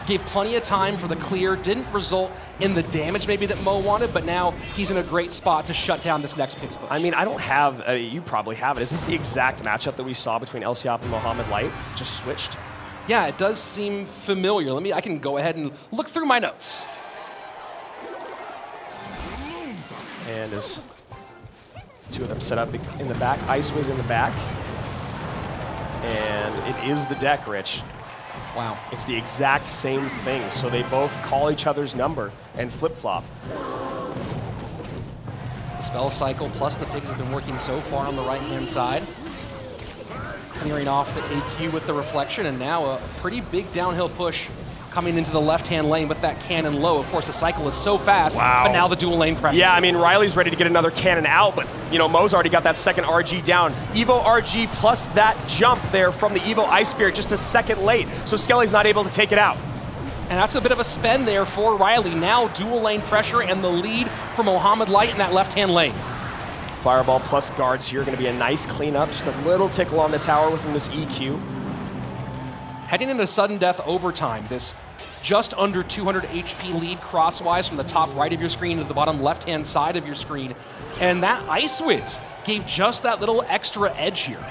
Gave plenty of time for the clear, didn't result in the damage maybe that Mo wanted, but now he's in a great spot to shut down this next picks push. I mean, I don't have, you probably have it. Is this the exact matchup that we saw between LCOP and Mohamed Light? Just switched? Yeah, it does seem familiar. I can go ahead and look through my notes. And as two of them set up in the back, Ice was in the back. And it is the deck, Rich. Wow. It's the exact same thing. So they both call each other's number and flip-flop. The spell cycle plus the pigs have been working so far on the right-hand side. Clearing off the AQ with the reflection, and now a pretty big downhill push coming into the left-hand lane with that cannon low. Of course, the cycle is so fast, but now the dual lane pressure. Yeah, I mean, Ryley's ready to get another cannon out, but, you know, Mo's already got that second RG down. Evo RG plus that jump there from the Evo Ice Spirit just a second late, so Skelly's not able to take it out. And that's a bit of a spend there for Ryley. Now dual lane pressure and the lead for Mohamed Light in that left-hand lane. Fireball plus guards here, going to be a nice cleanup. Just a little tickle on the tower within this EQ. Heading into sudden death overtime, this just under 200 HP lead crosswise from the top right of your screen to the bottom left-hand side of your screen. And that Ice Whiz gave just that little extra edge here.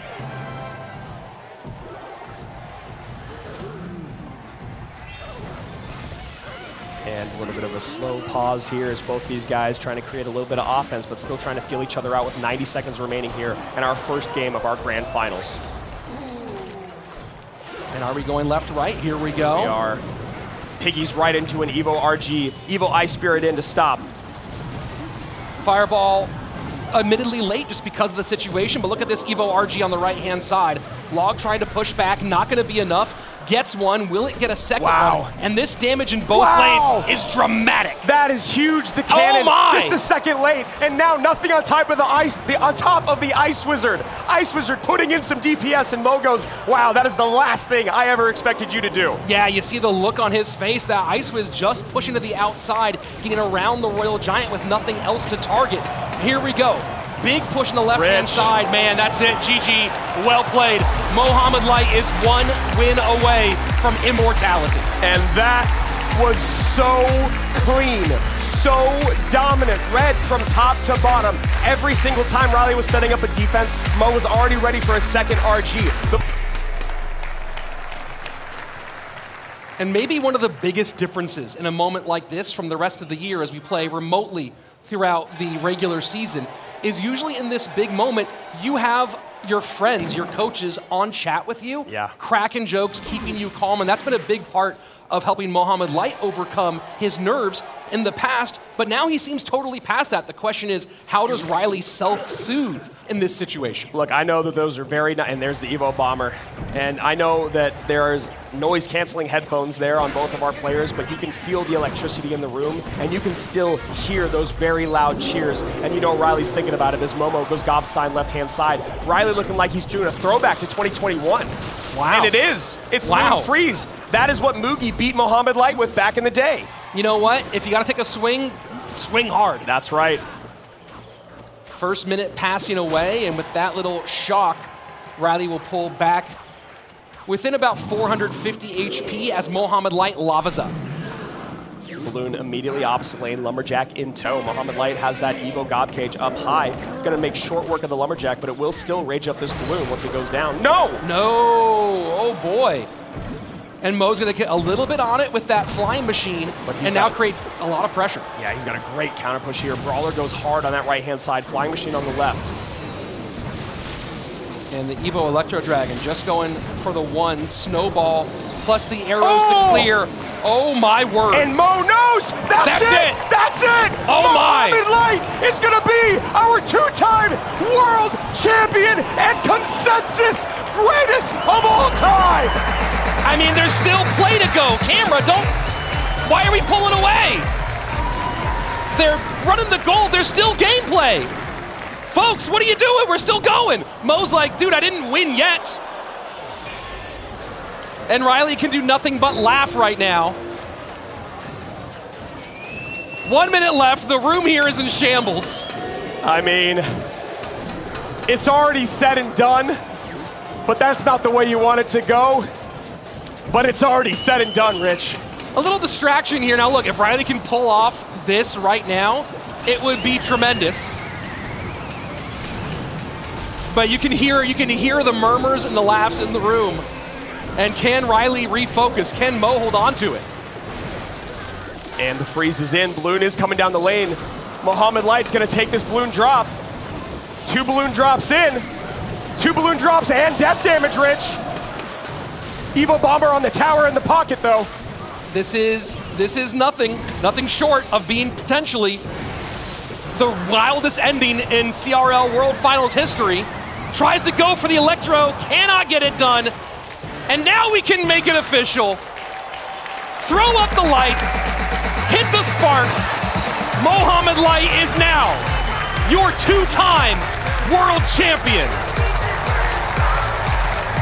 And a little bit of a slow pause here as both these guys trying to create a little bit of offense, but still trying to feel each other out with 90 seconds remaining here in our first game of our grand finals. And are we going left-right? Here we go. We are. Piggy's right into an Evo RG. Evo Ice Spirit in to stop. Fireball, admittedly late just because of the situation, but look at this Evo RG on the right-hand side. Log trying to push back, not going to be enough. Gets one, will it get a second one? And this damage in both lanes is dramatic. That is huge. The cannon just a second late, and now nothing on top of the Ice Wizard. Ice Wizard putting in some DPS, and Mo goes, wow, that is the last thing I ever expected you to do. Yeah, you see the look on his face. That Ice Wiz just pushing to the outside, getting around the Royal Giant with nothing else to target. Here we go. Big push on the left-hand side. Man, that's it. GG. Well played. Mohamed Light is one win away from immortality. And that was so clean, so dominant. Red from top to bottom. Every single time Ryley was setting up a defense, Mo was already ready for a second RG. And maybe one of the biggest differences in a moment like this from the rest of the year as we play remotely throughout the regular season is usually in this big moment, you have your friends, your coaches on chat with you, cracking jokes, keeping you calm, and that's been a big part of helping Mohamed Light overcome his nerves in the past, but now he seems totally past that. The question is, how does Ryley self-soothe in this situation? Look, I know that those are very nice, and there's the Evo Bomber, and I know that there's noise-canceling headphones there on both of our players, but you can feel the electricity in the room, and you can still hear those very loud cheers, and you know Ryley's thinking about it as Momo goes Gobstein left-hand side. Ryley looking like he's doing a throwback to 2021. Wow. And it is. It's Wow. Loon Freeze. That is what Mugi beat Mohamed Light with back in the day. You know what? If you got to take a swing, swing hard. That's right. First minute passing away, and with that little shock, Ryley will pull back within about 450 HP as Mohamed Light lavas up. Balloon immediately opposite lane, Lumberjack in tow. Mohamed Light has that Evo Gob Cage up high. Gonna make short work of the Lumberjack, but it will still rage up this Balloon once it goes down. No! No! Oh boy. And Mo's gonna get a little bit on it with that flying machine, and now create a lot of pressure. Yeah, he's got a great counter push here. Brawler goes hard on that right-hand side. Flying machine on the left. And the Evo Electro Dragon just going for the one snowball, plus the arrows to clear. Oh my word. And Mo knows! That's it! That's it! Oh my! Mohamed Light is gonna be our two-time world champion and consensus greatest of all time! I mean, there's still play to go. Camera, don't. Why are we pulling away? They're running the goal. There's still gameplay. Folks, what are you doing? We're still going. Mo's like, dude, I didn't win yet. And Ryley can do nothing but laugh right now. 1 minute left. The room here is in shambles. I mean, it's already said and done, but that's not the way you want it to go. But it's already said and done, Rich. A little distraction here. Now look, if Ryley can pull off this right now, it would be tremendous. But you can hear the murmurs and the laughs in the room. And can Ryley refocus? Can Mo hold on to it? And the freeze is in. Balloon is coming down the lane. Mohamed Light's gonna take this balloon drop. 2 balloon drops in. 2 balloon drops and death damage, Rich. Evo Bomber on the tower in the pocket, though. This is nothing short of being potentially the wildest ending in CRL World Finals history. Tries to go for the Electro, cannot get it done. And now we can make it official. Throw up the lights, hit the sparks. Mohamed Light is now your 2-time world champion.